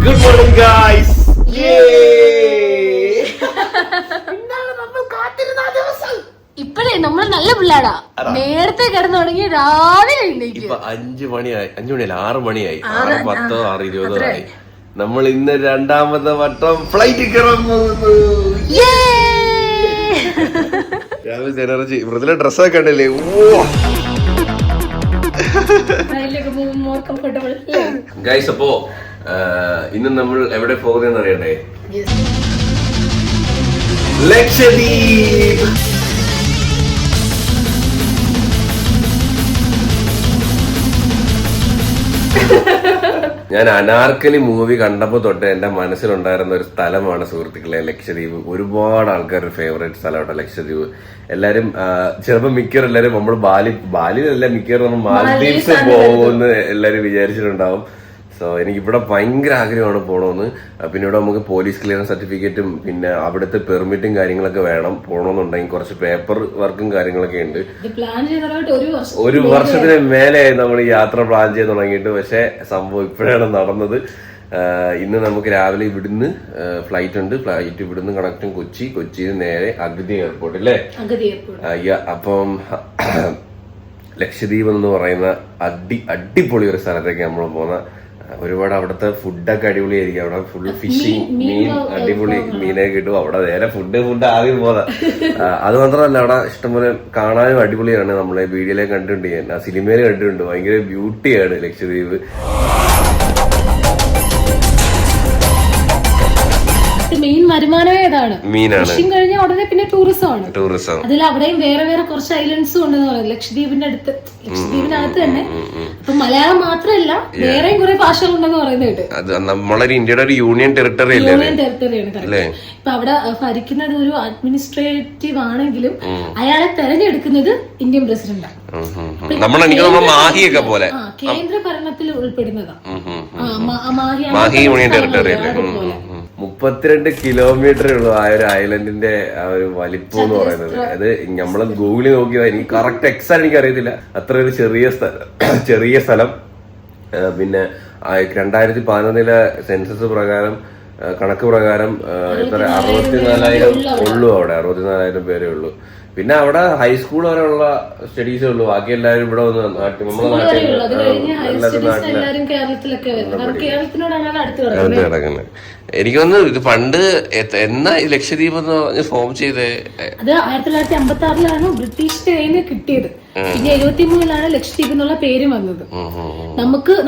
Good morning guys. ഇപ്പഴേ നമ്മൾ നല്ല പിള്ളേടാ. നേരത്തെ കിടന്നു തുടങ്ങി രാവിലെ ഇപ്പൊ 5 മണിയായി, 5 മണിയല്ല 6 മണിയായി. 6:10 6:20 ആയി. നമ്മൾ ഇന്ന് രണ്ടാമത്തെ വട്ടം ഫ്ലൈറ്റ് കയറാൻ പോകുന്നു. രാവിലെ എനർജി മൃദുല ഡ്രസ്സൊക്കെ കണ്ടില്ലേ? ഗൈസ്, അപ്പോ ഇന്ന് നമ്മൾ എവിടെ പോകുന്നതെന്ന് അറിയണ്ടേ? ലക്ഷദ്വീപ്. ഞാൻ അനാർക്കലി മൂവി കണ്ടപ്പോ തൊട്ട് എന്റെ മനസ്സിലുണ്ടായിരുന്ന ഒരു സ്ഥലമാണ് സുഹൃത്തുക്കളെ ലക്ഷദ്വീപ്. ഒരുപാട് ആൾക്കാരുടെ ഫേവറേറ്റ് സ്ഥലമാണ് ലക്ഷദ്വീപ്. എല്ലാരും ചിലപ്പോ മിക്കവാറും എല്ലാരും നമ്മൾ ബാലിയിലല്ല മിക്കവാറും നമ്മൾ മാൽദീവ്സ് പോകുമെന്ന് എല്ലാരും വിചാരിച്ചിട്ടുണ്ടാവും. സോ എനിക്ക് ഇവിടെ ഭയങ്കര ആഗ്രഹമാണ് പോകണമെന്ന്. പിന്നെ ഇവിടെ നമുക്ക് പോലീസ് ക്ലിയറൻസ് സർട്ടിഫിക്കറ്റും പിന്നെ അവിടുത്തെ പെർമിറ്റും കാര്യങ്ങളൊക്കെ വേണം. പോകണമെന്നുണ്ടെങ്കിൽ കുറച്ച് പേപ്പർ വർക്കും കാര്യങ്ങളൊക്കെ ഉണ്ട്. ഒരു വർഷത്തിന് മേലെയായി നമ്മൾ ഈ യാത്ര പ്ലാൻ ചെയ്ത് തുടങ്ങിയിട്ട്. പക്ഷെ സംഭവം ഇപ്പോഴാണ് നടന്നത്. ഇന്ന് നമുക്ക് രാവിലെ ഇവിടുന്ന് ഫ്ലൈറ്റ് ഉണ്ട്. ഫ്ലൈറ്റ് ഇവിടുന്ന് കണക്റ്റും കൊച്ചിയിൽ നേരെ അഗതി എയർപോർട്ട് അല്ലേ? അപ്പം ലക്ഷദ്വീപ് എന്ന് പറയുന്ന അടിപൊളി ഒരു സ്ഥലത്തേക്ക് നമ്മൾ പോകുന്ന. ഒരുപാട് അവിടുത്തെ ഫുഡൊക്കെ അടിപൊളിയായിരിക്കും. അവിടെ ഫുള്ള് ഫിഷിങ്, മീൻ, അടിപൊളി മീനൊക്കെ കിട്ടും. അവിടെ നേരെ ഫുഡ് ആദ്യം പോകാം. അത് മാത്രമല്ല അവിടെ ഇഷ്ടംപോലെ കാണാനും അടിപൊളിയാണ്. നമ്മളെ വീഡിയോയിലേക്ക് കണ്ടിട്ടുണ്ട്, ഞാൻ ആ സിനിമയിൽ കണ്ടിട്ടുണ്ട്. ഭയങ്കര ബ്യൂട്ടിയാണ് ലക്ഷദ്വീപ്. മെയിൻ വരുമാനമേ ഇതാണ്, മീനാണ്. ഫിഷിംഗ് കഴിഞ്ഞാൽ ഉടനെ പിന്നെ ടൂറിസം. അതിൽ അവിടെയും വേറെ കുറച്ച് ഐലൻഡ്സും ഉണ്ടെന്ന് പറയുന്നത് ലക്ഷദ്വീപിന്റെ അടുത്ത്, ലക്ഷദ്വീപിനകത്ത് തന്നെ. അപ്പൊ മലയാളം മാത്രമല്ല വേറെയും കുറെ ഭാഷകളുണ്ടെന്ന് പറയുന്നത്. അത് നമ്മളൊരു ഇന്ത്യയുടെ ഒരു യൂണിയൻ ടെറിട്ടറിയാണ്. ഇപ്പൊ അവിടെ ഭരിക്കുന്നത് ഒരു അഡ്മിനിസ്ട്രേറ്റീവ് ആണെങ്കിലും അയാളെ തെരഞ്ഞെടുക്കുന്നത് ഇന്ത്യൻ പ്രസിഡന്റാണ്. മാഹിയൊക്കെ പോലെ കേന്ദ്ര ഭരണത്തിൽ ഉൾപ്പെടുന്നതാണ്. മാഹി യൂണിയൻ ടെറിട്ടറി അല്ലേ? 32 കിലോമീറ്റർ ഉള്ളൂ ആ ഒരു ഐലൻഡിന്റെ ആ ഒരു വലിപ്പം എന്ന് പറയുന്നത്. അത് നമ്മള് ഗൂഗിളിൽ നോക്കിയതാ. എനിക്ക് കറക്റ്റ് എക്സാക്ട് എനിക്ക് അറിയത്തില്ല. അത്ര ഒരു ചെറിയ സ്ഥലം. പിന്നെ 2011 സെൻസസ് പ്രകാരം, കണക്ക് പ്രകാരം എത്ര 64,000 ഉള്ളൂ. അവിടെ 64,000 പേരേ ഉള്ളൂ. പിന്നെ അവിടെ ഹൈസ്കൂൾ വരെയുള്ള സ്റ്റഡീസേ ഉള്ളൂ. ബാക്കി എല്ലാവരും ഇവിടെ വന്ന് നമ്മളെ നാട്ടിൽ കിടക്കുന്നത്. എനിക്ക് തോന്നുന്നു ഇത് പണ്ട് എന്നാ ലക്ഷദ്വീപ് എന്ന് പറഞ്ഞ് ഫോം ചെയ്തേ? അത് 1956 ബ്രിട്ടീഷിന്റെ കയ്യിൽ നിന്ന് കിട്ടിയത്. പിന്നെ 73 ലക്ഷദ്വീപ് എന്നുള്ള പേര് വന്നത്.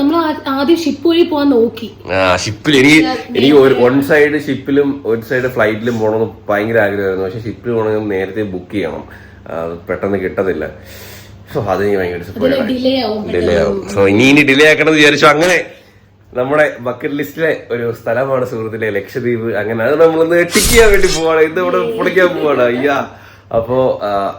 നമ്മൾ ആദ്യം ഷിപ്പ് വഴി പോവാൻ നോക്കി. ഷിപ്പിൽ എനിക്ക് വൺ സൈഡ് ഷിപ്പിലും ഒരു സൈഡ് ഫ്ലൈറ്റിലും പോകണമെന്ന് ഭയങ്കര ആഗ്രഹമായിരുന്നു. പക്ഷെ ഷിപ്പിൽ പോകണമെങ്കിൽ നേരത്തെ ബുക്ക് ചെയ്യണം, പെട്ടെന്ന് കിട്ടത്തില്ല. സോ അത് ഭയങ്കര ഡിലേ ആവും. സോ ഇനി ഡിലേ ആക്കണം എന്ന് വിചാരിച്ചു. അങ്ങനെ നമ്മുടെ ബക്കറ്റ് ലിസ്റ്റിലെ ഒരു സ്ഥലമാണ് സുഹൃത്തിലെ ലക്ഷദ്വീപ്. അങ്ങനെ അത് നമ്മളൊന്ന് ടിക്ക് ചെയ്യാൻ വേണ്ടി പോവാണ്. ഇത് ഇവിടെ പൊളിക്കാൻ പോവാണ്. അയ്യാ, അപ്പോ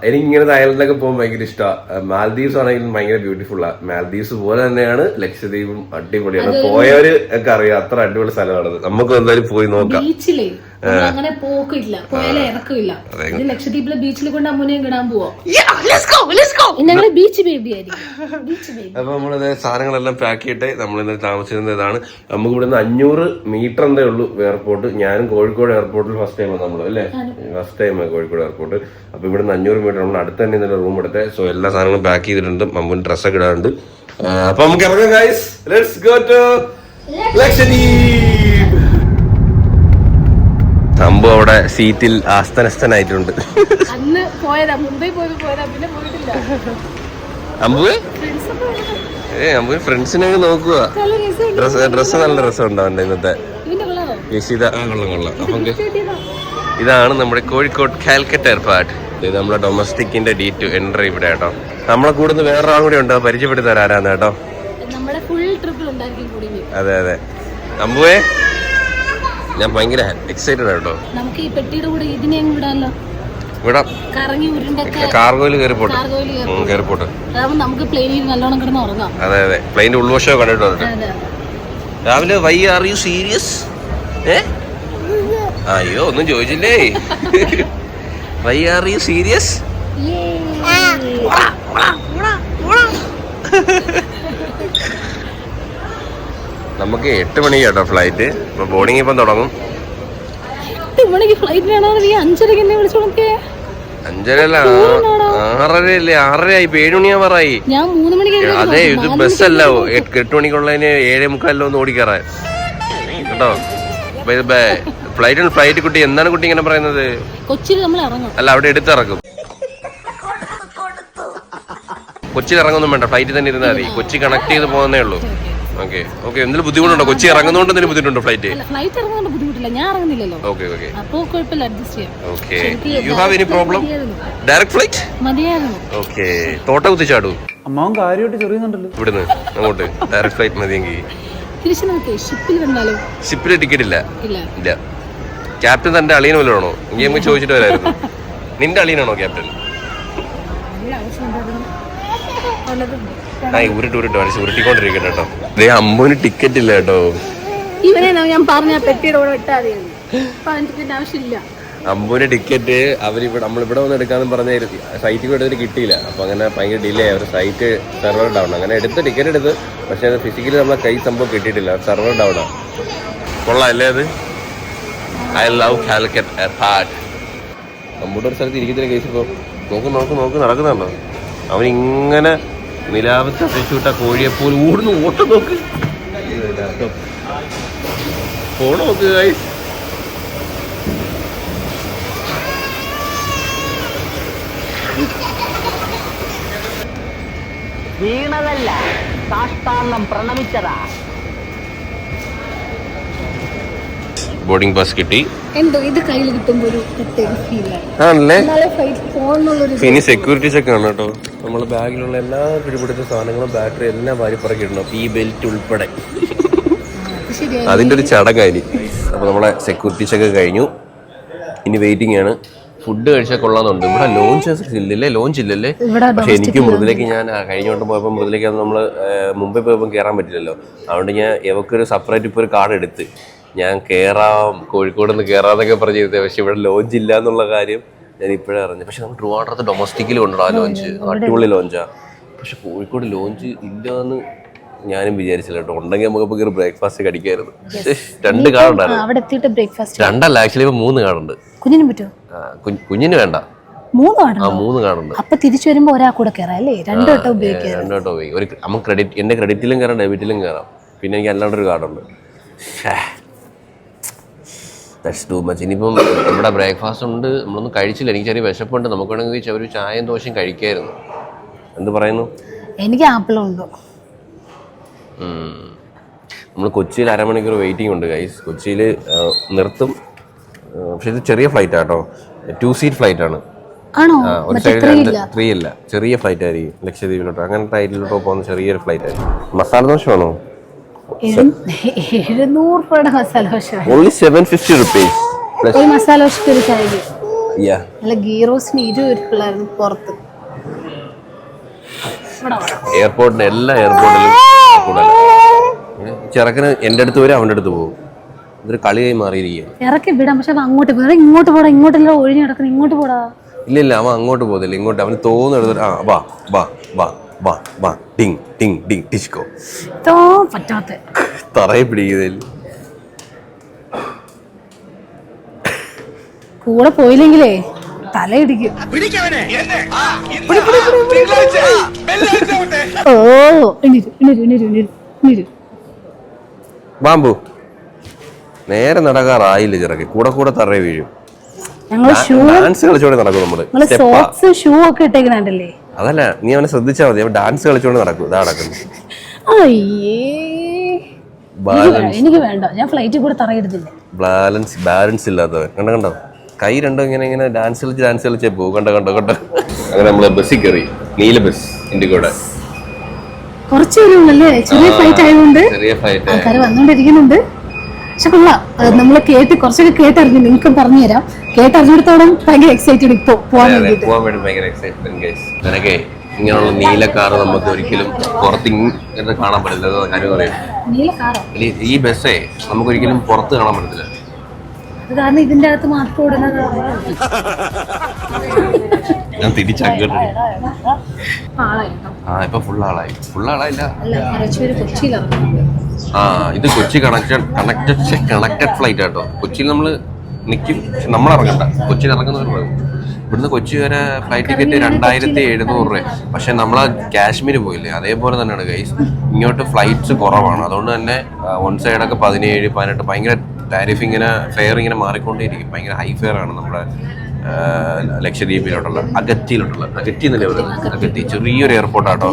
എനിക്ക് ഇങ്ങനത്തെ ഐലൻഡിലൊക്കെ പോകാൻ ഭയങ്കര ഇഷ്ടമാണ്. മാൽദീവ്സ് ആണെങ്കിലും ഭയങ്കര ബ്യൂട്ടിഫുള്ളാണ്. മാൽദീവ്സ് പോലെ തന്നെയാണ് ലക്ഷദ്വീപും. അടിപൊളിയാണ്. പോയവര് ഒക്കെ അറിയാം അത്ര അടിപൊളി സ്ഥലമാണത്. നമുക്ക് എന്തായാലും പോയി നോക്കാം. അങ്ങനെ പോക്കില്ല, പോയാലേ ഇറക്കില്ല. ലക്ഷദ്വീപിലെ ബീച്ചിൽ കൊണ്ട് അമ്മൂനെയും കിടാൻ പോവാം. ഞങ്ങള് ബീച്ച് ബേബി ആയിരിക്കും. അപ്പൊ നമ്മളിത് സാധനങ്ങളെല്ലാം പാക്ക് ചെയ്തിട്ട് നമ്മൾ ഇന്നലെ താമസിച്ചിരുന്നത് ഇതാണ്. നമുക്ക് ഇവിടുന്ന് 500 മീറ്റർ എന്തേ ഉള്ളൂ എയർപോർട്ട്. ഞാനും കോഴിക്കോട് എയർപോർട്ടിൽ ഫസ്റ്റ് ടൈമാണ് നമ്മള് അല്ലേ? First time Kozhikode airport. അപ്പൊ ഇവിടുന്ന് 500 മീറ്റർ നമ്മൾ അടുത്ത് തന്നെ ഇന്നലെ റൂം എടുത്തേ. സോ എല്ലാ സാധനങ്ങളും പാക്ക് ചെയ്തിട്ടുണ്ട്. മമ്മുന് ഡ്രസ്സൊക്കെ ഇടാറുണ്ട്. അപ്പൊ നമുക്ക് ഇറങ്ങാം guys. Let's go to Lakshadweep. സംഭവം അവിടെ സീറ്റിൽ ആസ്തനസ്ഥനായിട്ടുണ്ട്. അന്ന് പോയതാ, മുംബൈ പോയതാ, പിന്നെ പോയിട്ടില്ല. അമ്പു ഫ്രണ്ട്സിനെ നോക്കുക. ഡ്രസ്സ് നല്ല രസമുണ്ടോ അവന്റെ ഇന്നത്തെ? കൊള്ളാം. അപ്പൊ ഇതാണ് നമ്മുടെ കോഴിക്കോട് കാലിക്കറ്റ് എയർപോർട്ട്. ഇത് നമ്മുടെ ഡൊമസ്റ്റിക്കിന്റെ D2 എൻട്രി ഇവിടെ കേട്ടോ. നമ്മളെ കൂടുതൽ വേറൊരാളും കൂടി ഉണ്ട്, പരിചയപ്പെടുത്തി തരാരാന്ന് കേട്ടോ. അതെ അമ്പുവേ, ഞാൻ ഭയങ്കര എക്സൈറ്റഡ് ആട്ടോ. നമുക്ക് ഈ പെട്ടിയുടെ കൂടെ ഇതിനെയും വിടാലോ. വിടാം. കാർഗോയിൽ കയറിപ്പോട്ടെ. നമുക്ക് പ്ലെയിനിൽ നല്ലോണം കിടന്ന് ഉറങ്ങാം. അതെ പ്ലെയിന്റെ ഉൾവശമോ കണ്ടിട്ട് വന്നിട്ട് രാവിലെ. Why are you serious? അയ്യോ ഒന്നും ചോദിച്ചില്ലേ? Why are you serious? നമുക്ക് 8 മണിക്ക് കേട്ടോ ഫ്ലൈറ്റ്. ഇപ്പൊ ബോർഡിംഗ് ഇപ്പം തുടങ്ങും. 8 മണിക്ക് ഫ്ലൈറ്റ് വേണോ? നീ 5:30 എന്നെ വിളിച്ചു നോക്കിയേ. 5:30 6:30 അല്ലേ? 6:30 ആയി. 7 മണിയാവാറായി. ഞാൻ 3 മണിക്ക്. അതെ, ഇത് ബസ്സല്ല. 8 മണിക്കുള്ളതിന് 7:45 ഒന്ന് ഓടിക്കയറാൻ കേട്ടോ. ഫ്ലൈറ്റ് കുട്ടി എന്താണ് കുട്ടി ഇങ്ങനെ പറയുന്നത്? കൊച്ചിയിൽ നമ്മൾ ഇറങ്ങും. അല്ല, അവിടെ എടുത്തിറക്കും. കൊച്ചിയിൽ ഇറങ്ങൊന്നും വേണ്ട, ഫ്ലൈറ്റിൽ തന്നെ ഇരുന്നാൽ മതി. കൊച്ചി കണക്ട് ചെയ്ത് പോകുന്നേ ഉള്ളൂ. Okay okay. എന്തെങ്കിലും ബുദ്ധിമുട്ടുണ്ടോ? കൊച്ചി ഇറങ്ങുന്നോണ്ട് എന്തെങ്കിലും ബുദ്ധിമുട്ടുണ്ടോ? ഫ്ലൈറ്റ് ഇറങ്ങുന്നോണ്ട് ബുദ്ധിമുട്ടില്ല, ഞാൻ ഇറങ്ങുന്നില്ലല്ലോ. Okay okay. അപ്പോ കുഴപ്പമില്ല, അഡ്ജസ്റ്റ് ചെയ്യാം. Okay. You have any problem? Direct flight മതിയായിരുന്നു. ഓക്കെ. തോട്ട കുത്തിച്ചാടൂ. അമ്മാവൻ കാര്യമായിട്ട് ചെറിയുന്നുണ്ടല്ലോ. ഇവിടുന്ന് അങ്ങോട്ട് ഡയറക്റ്റ് ഫ്ലൈറ്റ് മതിയെങ്കിൽ തിരിച്ചു നമുക്ക് ഷിപ്പിൽ വന്നാലോ? ഷിപ്പിൽ ടിക്കറ്റ് ഇല്ല. ഇല്ല. ക്യാപ്റ്റൻ തന്റെ അളിയന് വല്ലതാണോ? എങ്കിൽ നമുക്ക് ചോദിച്ചിട്ട് വരായിരുന്നു. നിന്റെ അളിയനാണോ ക്യാപ്റ്റൻ? ഉരുട്ടിക്കൊണ്ടിരിക്കട്ടെ കേട്ടോ. ദേ അമ്മുവിന് ടിക്കറ്റ് ഇല്ല കേട്ടോ. ഇവനെ ഞാൻ പറഞ്ഞ പെട്ടിയുടെ കൂടെ ഇട്ടാൽ ആവശ്യമില്ല. അമ്പൂന് ടിക്കറ്റ് നമ്മളിവിടെ വന്ന് എടുക്കാന്ന് പറഞ്ഞ സൈറ്റിൽ എടുത്തിട്ട് കിട്ടിയില്ല. അപ്പൊ അങ്ങനെ ഭയങ്കര ഡിലേ ആയി. ഒരു സൈറ്റ് സെർവർ ഡൗൺ. അങ്ങനെ ടിക്കറ്റ് എടുത്ത്, പക്ഷെ അത് ഫിസിക്കലി നമ്മളെ കൈ സംഭവം കിട്ടിയിട്ടില്ല. സെർവർ ഡൗൺ ആണ്. കൊള്ളാം അല്ലേ അത്? I love Calicut airport. നമ്മുടെ ഒരു സ്ഥലത്ത് ഇരിക്കുന്ന കേസ് ഇപ്പൊ നോക്ക് നടക്കുന്നുണ്ടോ? അവനിങ്ങനെ നിലാവത്തെ അടിച്ചുവിട്ട കോഴിയെപ്പോലെ ഓടുന്നു. ഓട്ടം നോക്ക്, ഫോൺ നോക്ക് ഗൈസ്. വീണതല്ല, സാഷ്ടാംഗം പ്രണമിച്ചതാ. ബോർഡിംഗ് പാസ് കിട്ടി. എന്തോ ഇത് കയ്യിൽ കിട്ടുമ്പോ ഒരു പ്രത്യേക ഫീലാണ്. ആണല്ലേ? ഫോണെന്നുള്ളൊരു ഇനി സെക്യൂരിറ്റി ചെക്ക് ആണ് കേട്ടോ. നമ്മളെ ബാഗിലുള്ള എല്ലാ പിടിപിടുത്ത സാധനങ്ങളും ബാറ്ററി എല്ലാം വാരിപ്പറക്കിടണം, ഈ ബെൽറ്റ് ഉൾപ്പെടെ. അതിന്റെ ഒരു ചടങ്ങായി. അപ്പൊ നമ്മളെ സെക്യൂരിറ്റി ചെക്ക് കഴിഞ്ഞു. ഇനി വെയിറ്റിംഗ് ആണ്. ഫുഡ് കഴിച്ചാൽ കൊള്ളാന്നുണ്ട്. ഇവിടെ ലോഞ്ച് ഇല്ലല്ലേ? പക്ഷെ എനിക്ക് മൃദുലേക്ക് ഞാൻ കഴിഞ്ഞോട്ട് പോയപ്പോൾ മൃദുലേക്ക് നമ്മള് മുംബൈ പോയപ്പോൾ കയറാൻ പറ്റില്ലല്ലോ. അതുകൊണ്ട് ഞാൻ ഇവക്കൊരു സെപ്പറേറ്റ് ഇപ്പോൾ ഒരു കാർഡ് എടുത്ത് ഞാൻ കയറാം, കോഴിക്കോട് നിന്ന് കയറാന്നൊക്കെ പറഞ്ഞിരുന്നത്. പക്ഷെ ഇവിടെ ലോഞ്ച് ഇല്ല എന്നുള്ള കാര്യം ഞാൻ ഇപ്പോഴേ അറിഞ്ഞു. പക്ഷെ നമ്മൾ ട്രിവാൻഡ്രത്ത് ഡൊമസ്റ്റിക്കിൽ കൊണ്ടുപോകാം ആ ലോഞ്ച്. അടിപൊളി ലോഞ്ചാ. പക്ഷെ കോഴിക്കോട് ലോഞ്ച് ഇല്ലാന്ന് ഞാനും വിചാരിച്ചില്ല കേട്ടോ. ഉണ്ടെങ്കിൽ നമുക്ക് ഒരു ബ്രേക്ക്ഫാസ്റ്റ് കടിക്കായിരുന്നു. 2 കാർഡുണ്ടായിരുന്നു. 2 അല്ല, ആക്ച്വലി ഇപ്പൊ 3 കാർഡുണ്ട്. കുഞ്ഞിനും പറ്റുമോ? കുഞ്ഞിന് വേണ്ട. 3 കാർഡുണ്ട്. അപ്പൊ തിരിച്ചു വരുമ്പോ ഒരാൾ കൂടെ കയറാം അല്ലേ? 2 വട്ടം ഉപയോഗിക്കാം. 2 വട്ടം ഉപയോഗിക്കും. നമുക്ക് എന്റെ ക്രെഡിറ്റിലും കയറാം, ഡെബിറ്റിലും കയറാം. പിന്നെ എനിക്ക് അല്ലാണ്ടൊരു കാർഡുണ്ട്. That's too much. ഇനിയിപ്പം ഇവിടെ ബ്രേക്ക്ഫാസ്റ്റ് ഉണ്ട്, നമ്മളൊന്നും കഴിച്ചില്ല. എനിക്ക് ചെറിയ വിശപ്പുണ്ട്. നമുക്ക് വേണമെങ്കിൽ ഒരു ചായയും ദോശയും കഴിക്കായിരുന്നു. എന്ത് പറയുന്നു? എനിക്ക് ആപ്പിളുണ്ടോ? നമ്മൾ കൊച്ചിയിൽ 1/2 മണിക്കൂർ വെയിറ്റിംഗ് ഉണ്ട് ഗൈസ്. കൊച്ചിയിൽ നിർത്തും. പക്ഷെ ഇത് ചെറിയ ഫ്ലൈറ്റ് ആട്ടോ, 2 സീറ്റ് ഫ്ലൈറ്റ് ആണ്. ഒരു സൈഡിൽ 3 ഇല്ല, ചെറിയ ഫ്ലൈറ്റ് ആയിരിക്കും. ലക്ഷദ്വീപിലോട്ടോ അങ്ങനെ ടൈറ്റിലോട്ടോ പോകുന്ന ചെറിയൊരു ഫ്ലൈറ്റ് ആയിരിക്കും. മസാല ദോശ വേണോ? 700 രൂപയുടെ മസാല ദോശ. Only 750 rupees. ഒരു മസാല ദോശക്ക് ഒരു ചായ. Yeah. അല്ല, ഗീ റോസ്റ്റിന് 20 രൂപ പുറത്ത്. എയർപോർട്ടിന് എല്ലാ എയർപോർട്ടിലും ചെറുക്കന് എൻ്റെ അടുത്ത് വരും, അവൻ്റെ അടുത്ത് പോകും. ഇതൊരു കളിയായി മാറിയിരിക്കുക. ഇറക്കി വിടാം, പക്ഷെ അങ്ങോട്ട് പോയി. ഇങ്ങോട്ട് പോടാ, ഇങ്ങോട്ടല്ല ഒഴിഞ്ഞു കിടക്കണം, ഇങ്ങോട്ട് പോടാ. ഇല്ല, അവൻ അങ്ങോട്ട് പോകുന്നില്ല, ഇങ്ങോട്ട്. അവന് തോന്നെടുത്തിട്ട് വാ വാ വാ വാ വാ ടിങ് ടിങ് ടിങ് ടിഷ്കോ പറ്റാത്ത തറയെ പിടിക്കുന്നില്ല. കൂടെ പോയില്ലെങ്കിലേ തലയിടിക്കും. ബാമ്പു നേരെ നടക്കാറായില്ല ചെറുക്കെ, കൂടെ തറ വീഴും. ഡാൻസ് കളിച്ചോണ്ട് നടക്കും നമ്മള്. ഷൂ ഒക്കെ ഇട്ടേക്കുന്നുണ്ടല്ലേ? അതല്ല, നീ അവനെ ശ്രദ്ധിച്ചാൽ മതി. അവൻ ഡാൻസ് കളിച്ചോണ്ട് നടക്കും. ഇതാ നടക്കുന്നു. എനിക്ക് വേണ്ട, ഞാൻ ഫ്ലൈറ്റിൽ കൂടെ തറയിടുന്നില്ല. ബാലൻസ് ഇല്ലാത്തവൻ. കണ്ടോ കൈ രണ്ടും ഇങ്ങനെ ഡാൻസ് കളിച്ചേ പോകും. കണ്ടോ അങ്ങനെ നമ്മള് ബസ്സിൽ കയറി. നീല ബസ് ഇൻഡിഗോടെ. കുറച്ച് പേരുള്ളല്ലേ, ചെറിയ ഫ്ലൈറ്റ് ആയതുകൊണ്ട് ആൾക്കാർ വന്നോണ്ടിരിക്കുന്നുണ്ട്. പക്ഷെ കൊള്ളാം, നമ്മള് കുറച്ചൊക്കെ കേട്ടറിഞ്ഞു. നിങ്ങൾക്ക് പറഞ്ഞുതരാം. കേട്ടറിഞ്ഞിടത്തോളം ഭയങ്കര എക്സൈറ്റഡ് ഇപ്പൊ പോവാൻ വേണ്ടി. നിനക്കേ ഇങ്ങനെയുള്ള നീല കാറ് നമുക്ക് ഒരിക്കലും പുറത്ത് കാണാൻ പറ്റില്ല. കാര്യം പറയാം, ഈ ബസ്സേ നമുക്ക് ഒരിക്കലും പുറത്ത് കാണാൻ പറ്റത്തില്ല. കാരണം ഇതിന്റെ അകത്ത് മാത്രം ഓടുന്നത്. ഞാൻ തിരിച്ചങ്ങോട്ട് ഇപ്പൊ ഫുൾ ആളായില്ല. അല്ല കുറച്ചുപേര് കൊച്ചിയിലിറങ്ങുന്നുണ്ട്. ഇത് കൊച്ചി കണക്റ്റഡ് ഫ്ലൈറ്റ് ആട്ടോ. കൊച്ചിയിൽ നമ്മൾ നിൽക്കും, പക്ഷെ നമ്മൾ ഇറങ്ങണ്ട, കൊച്ചിയിൽ ഇറങ്ങുന്നവർ പോകും. ഇവിടുന്ന് കൊച്ചി വരെ ഫ്ലൈറ്റ് ടിക്കറ്റ് 2700 രൂപ. പക്ഷെ നമ്മൾ കാശ്മീർ പോയില്ലേ, അതേപോലെ തന്നെയാണ് ഗൈസ്. ഇങ്ങോട്ട് ഫ്ലൈറ്റ്സ് കുറവാണ്, അതുകൊണ്ട് തന്നെ വൺ സൈഡൊക്കെ 17, 18 ഭയങ്കര ടാരിഫ് ഇങ്ങനെ ഫെയർ ഇങ്ങനെ മാറിക്കൊണ്ടേയിരിക്കും. ഭയങ്കര ഹൈ ഫെയർ ആണ് നമ്മുടെ ലക്ഷദ്വീപിലോട്ടുള്ള അഗത്തി എന്നല്ലേ പറയുന്നത്. അഗത്തി ചെറിയൊരു എയർപോർട്ടാട്ടോ.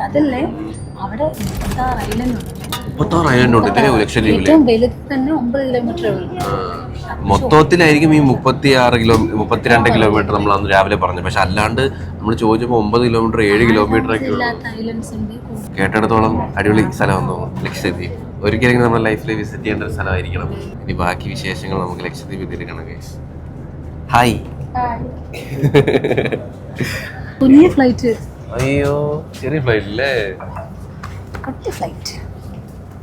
അതല്ലേ അവിടെ 36 ഐലൻഡ് ഉണ്ട് ഇതേ ലക്ഷദ്വീപില്. ഏറ്റവും വലുത് തന്നെ 9 കിലോമീറ്റർ മൊത്തത്തിലായിരിക്കും ഈ 32 കിലോമീറ്റർ നമ്മൾ അന്ന് രാവിലെ പറഞ്ഞു. പക്ഷെ അല്ലാണ്ട് നമ്മൾ ചോദിച്ചപ്പോൾ 9 കിലോമീറ്റർ 7 കിലോമീറ്റർ ഒക്കെ ഉള്ളൂ. കേട്ടിടത്തോളം അടിപൊളി സ്ഥലമാണെന്ന് തോന്നുന്നു ലക്ഷദ്വീപ്. ഒരിക്കലെങ്കിലും നമ്മുടെ ലൈഫിൽ വിസിറ്റ് ചെയ്യേണ്ട ഒരു സ്ഥലമായിരിക്കണം. ഇനി ബാക്കി വിശേഷങ്ങൾ നമുക്ക് ലക്ഷദ്വീപ് തിരിക്കണം ഗൈസ്. ഹായ്. കുഞ്ഞു ഫ്ലൈറ്റ്. അയ്യോ ചെറിയ ഫ്ലൈറ്റ് അല്ലേ? ഫ്ലൈറ്റ്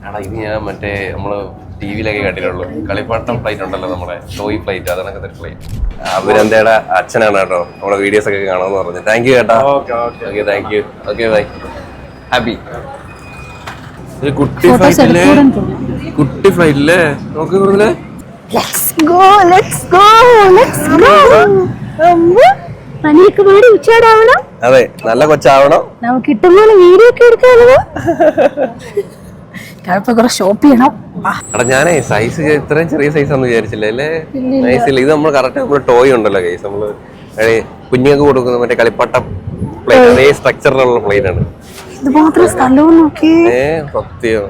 ആടാ, ഇത് ഞാൻ മറ്റേ നമ്മള് ടിവിയിലൊക്കെ കണ്ടിട്ടുള്ളൂ. കളിപ്പാട്ടം ഫ്ലൈറ്റ് ഉണ്ടല്ലോ, നമ്മുടെ ടോയ് ഫ്ലൈറ്റ്, അതാണ് ഫ്ലൈറ്റ്. അഭിനന്ദയുടെ അച്ഛനാണ് കേട്ടോ നമ്മുടെ വീഡിയോസ് ഒക്കെ കാണാമെന്ന് പറഞ്ഞു. താങ്ക് യു കേട്ടോ. Okay thank you. Okay bye. Happy. ഇത് കുട്ടി ഫ്ലൈറ്റില്ലേ? കുട്ടി ഫ്ലൈറ്റില്ലേ? നോക്ക് കൂടുതലേ. അതെ, നല്ല കൊച്ചാവണം. നമുക്ക് കിട്ടുന്ന വീഡിയോ ഒക്കെ എടുക്കാമല്ലോ. ഷോപ്പ് ചെയ്യണം. എടാ ഞാനേ സൈസ് ഇത്രയും ചെറിയ സൈസ് ഒന്നും വിചാരിച്ചില്ല അല്ലേ? നൈസില്ല. ഇത് നമ്മൾ കറക്റ്റ് നമ്മുടെ ടോയ് ഉണ്ടല്ലോ ഗൈസ്, നമ്മള് കുഞ്ഞുങ്ങൾക്ക് കൊടുക്കുന്ന മറ്റേ കളിപ്പാട്ടം പ്ലെയിൻ, അതേ സ്ട്രക്ചറിലുള്ള പ്ലെയിൻ ആണ്. സത്യം.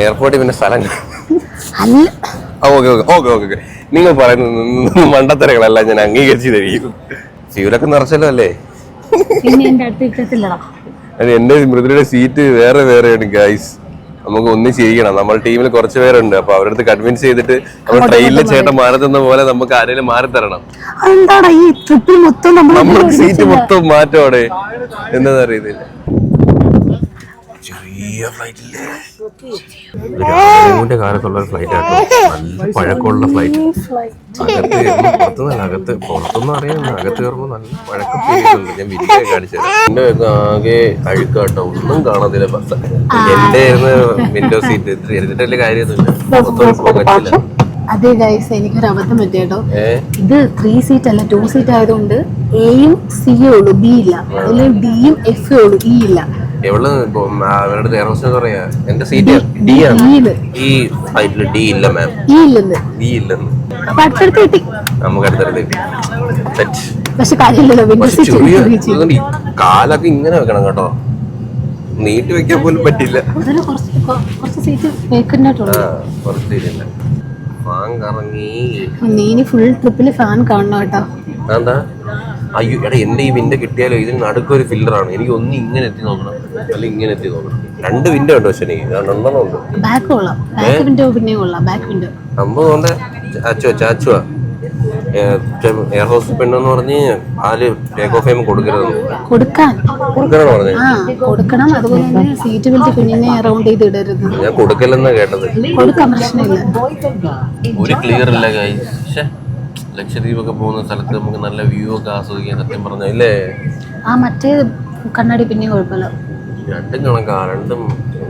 എയർപോർട്ടിൽ പിന്നെ സ്ഥലം. ഓക്കെ നിങ്ങൾ പറയുന്ന മണ്ടത്തരങ്ങളല്ല ഞാൻ അംഗീകരിച്ചു തരും. ഫ്യൂലൊക്കെ നിറച്ചല്ലോ അല്ലേ? എന്റെ മൃദുലയുടെ സീറ്റ് വേറെയാണ് ഗൈസ്. നമുക്ക് ഒന്നും ചെയ്യണം. നമ്മൾ ടീമിൽ കുറച്ച് പേരുണ്ട്, അപ്പൊ അവരുടെ അടുത്ത് കൺവിൻസ് ചെയ്തിട്ട് നമ്മൾ ട്രെയിനിലെ ചേട്ടൻ മാറി തന്ന പോലെ നമുക്ക് ആരെങ്കിലും മാറി തരണം. നമ്മുടെ സീറ്റ് മൊത്തം മാറ്റോടെ എന്താ അറിയത്തില്ല. ചെറിയ ഫ്ലൈറ്റില്ലേ, രാജുവിന്റെ കാലത്തുള്ള ഒരു ഫ്ലൈറ്റ് ആട്ടോ. നല്ല പഴക്കമുള്ള ഫ്ലൈറ്റ്. പുറത്തൊന്നും അറിയാം, അകത്ത് കയറുമ്പോൾ നല്ല പഴക്കം ഫീലുണ്ട്. ഞാൻ വീഡിയോ കാണിച്ചു തരാം. എന്റെ ആകെ അഴുക്കാട്ടോ, ഒന്നും കാണത്തില്ല. ബസ് എന്റെ വിൻഡോ സീറ്റ് ഇരുന്നിട്ട് വലിയ കാര്യമൊന്നുമില്ല. അതെ ഗൈസ്, എനിക്കൊരു അബദ്ധം പറ്റിയോ. ഇത് 3 സീറ്റ് അല്ല 2 സീറ്റ് ആയതുകൊണ്ട് എയും സിയും ഉള്ളൂ, ബി ഇല്ല. അതിൽ ഡിയും എഫ് ഉള്ളൂ, ഇ ഇല്ല. അവരുടെ പറയാ എന്റെ സീറ്റ് ഡി ആണ്. ഈ ഫ്ലൈറ്റില് ഡി ഇല്ല മാം. ഡി ഇല്ലെന്ന് നമുക്ക് അടുത്തടുത്ത് കാലൊക്കെ ഇങ്ങനെ വെക്കണം കേട്ടോ, നീട്ടി വെക്കാൻ പോലും പറ്റില്ല. ഫാൻ കറങ്ങി. നീ ഫുൾ ട്രിപ്പില് ഫാൻ കാണണം കേട്ടോ. എന്താ? അയ്യോ എടാ, എന്റെ ഈ വിൻഡോ കിട്ടിയാലോ ഇതിന് നടുക്കൊരു ഫില്ലറാണ്. എനിക്ക് ഒന്ന് ഇങ്ങനെ എത്തി നോക്കണം, അല്ലെങ്കിൽ ഇങ്ങനെ എത്തി നോക്കണം. 2 വിൻഡോ ഉണ്ടോ? പക്ഷേ എനിക്ക് 2 ഉണ്ട്. സംഭവം ചാച്ചുവാ എയർ ഹോസ്റ്റൽ പെണ്ണെന്ന് പറഞ്ഞ് ആര് ടേക്ക് ഓഫ് ചെയ്യുമ്പോൾ കൊടുക്കണം. അതുപോലെ തന്നെ സീറ്റ് ബെൽറ്റ് കുഞ്ഞിനെ അറൗണ്ട് ചെയ്ത് ഇടരുത്. ഞാൻ കൊടുക്കലെന്നാ കേട്ടത്. കൊടുക്കാൻ പ്രശ്നമില്ല. ഒരു ക്ലിയർ ഇല്ല ഗൈസ്. ലക്ഷദ്വീപ് ഒക്കെ പോകുന്ന സ്ഥലത്ത് നമുക്ക് നല്ല വ്യൂ ഒക്കെ ആസ്വദിക്കാൻ സത്യം പറഞ്ഞല്ലേ. മറ്റേ കണ്ണാടി പിന്നെ കുഴപ്പമില്ല. രണ്ടും കണക്കാ. രണ്ടും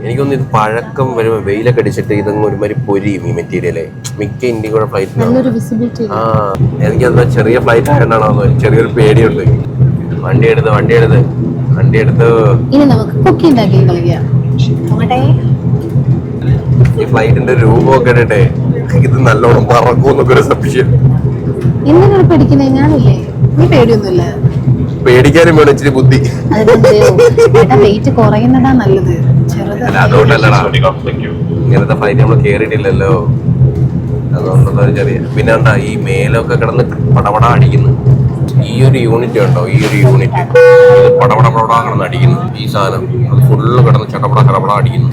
എനിക്കൊന്ന് ഇത് പഴക്കം വരുമ്പോ വെയിലൊക്കെ അടിച്ചിട്ട് ഇതങ്ങ് ഒരുമാതിരി പൊരിയും ഈ മെറ്റീരിയല്. മിക്ക ഇന്ത്യയുടെ ഫ്ലൈറ്റിന് എനിക്കത് ചെറിയ ഫ്ലൈറ്റ് ആയതുകൊണ്ടാണോ ചെറിയൊരു പേടിയുണ്ട്. വണ്ടി എടുത്ത് ഈ ഫ്ലൈറ്റിന്റെ രൂപമൊക്കെ ഇടട്ടെ, ഇത് നല്ലോണം പറക്കൂന്നൊക്കെ ഒരു സംശയം. പേടിക്കാനും വേണം ഇച്ചിരി ബുദ്ധി. അതുകൊണ്ടല്ലടാ ഇങ്ങനത്തെ ഫ്ലൈറ്റ് നമ്മൾ കേറിയിട്ടില്ലല്ലോ, അതുകൊണ്ടുള്ള ഒരു ചെറിയ. പിന്നെ എന്താ ഈ മേലൊക്കെ കിടന്ന് പടപട അടിക്കുന്നു. ഈ ഒരു യൂണിറ്റ് ഉണ്ടോ, ഈ ഒരു യൂണിറ്റ് പടപട കിടന്ന് അടിക്കുന്നു. ഈ സാധനം അത് ഫുള്ള് കിടന്ന് ചടപട അടിക്കുന്നു.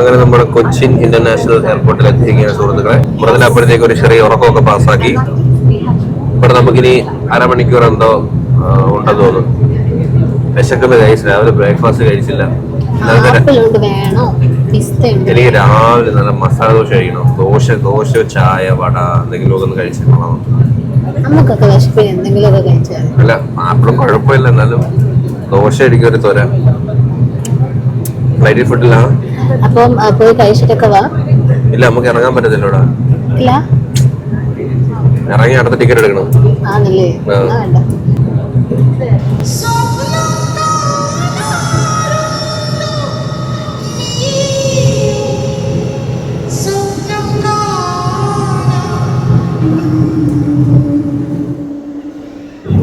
അങ്ങനെ നമ്മുടെ കൊച്ചിൻ ഇന്റർനാഷണൽ എയർപോർട്ടിൽ എത്തിയിരിക്കുകയാണ് സുഹൃത്തുക്കളെ. ഇവിടെ തന്നെ അപ്പോഴത്തേക്ക് ഒരു ചെറിയ ഉറക്കമൊക്കെ പാസ്സാക്കി. ഇവിടെ നമുക്കിനി അരമണിക്കൂർ എന്തോ ഉണ്ടെന്ന് തോന്നുന്നു. വിശക്കുന്ന കഴിച്ചില്ല, രാവിലെ ബ്രേക്ക്ഫാസ്റ്റ് കഴിച്ചില്ല. എനിക്ക് രാവിലെ നല്ല മസാല ദോശ കഴിക്കണം. ദോശ ചായ വട എന്തെങ്കിലും ഒന്ന് കഴിച്ചിട്ടുണ്ടോ? അല്ല ആപ്പിളും കുഴപ്പമില്ല, എന്നാലും ദോശ അടിക്കും ഒരു തോര. ഫ്ലൈറ്റ് ഫുഡിലാണ്. അപ്പം പോയി കഴിച്ചിട്ടൊക്കെ വാ. ഇല്ല, നമുക്ക് ഇറങ്ങാൻ പറ്റത്തില്ല ഇവിടെ. ഇല്ല, ഇറങ്ങി അടുത്ത ടിക്കറ്റ് എടുക്കണം. ആണല്ലേ? വേണ്ട.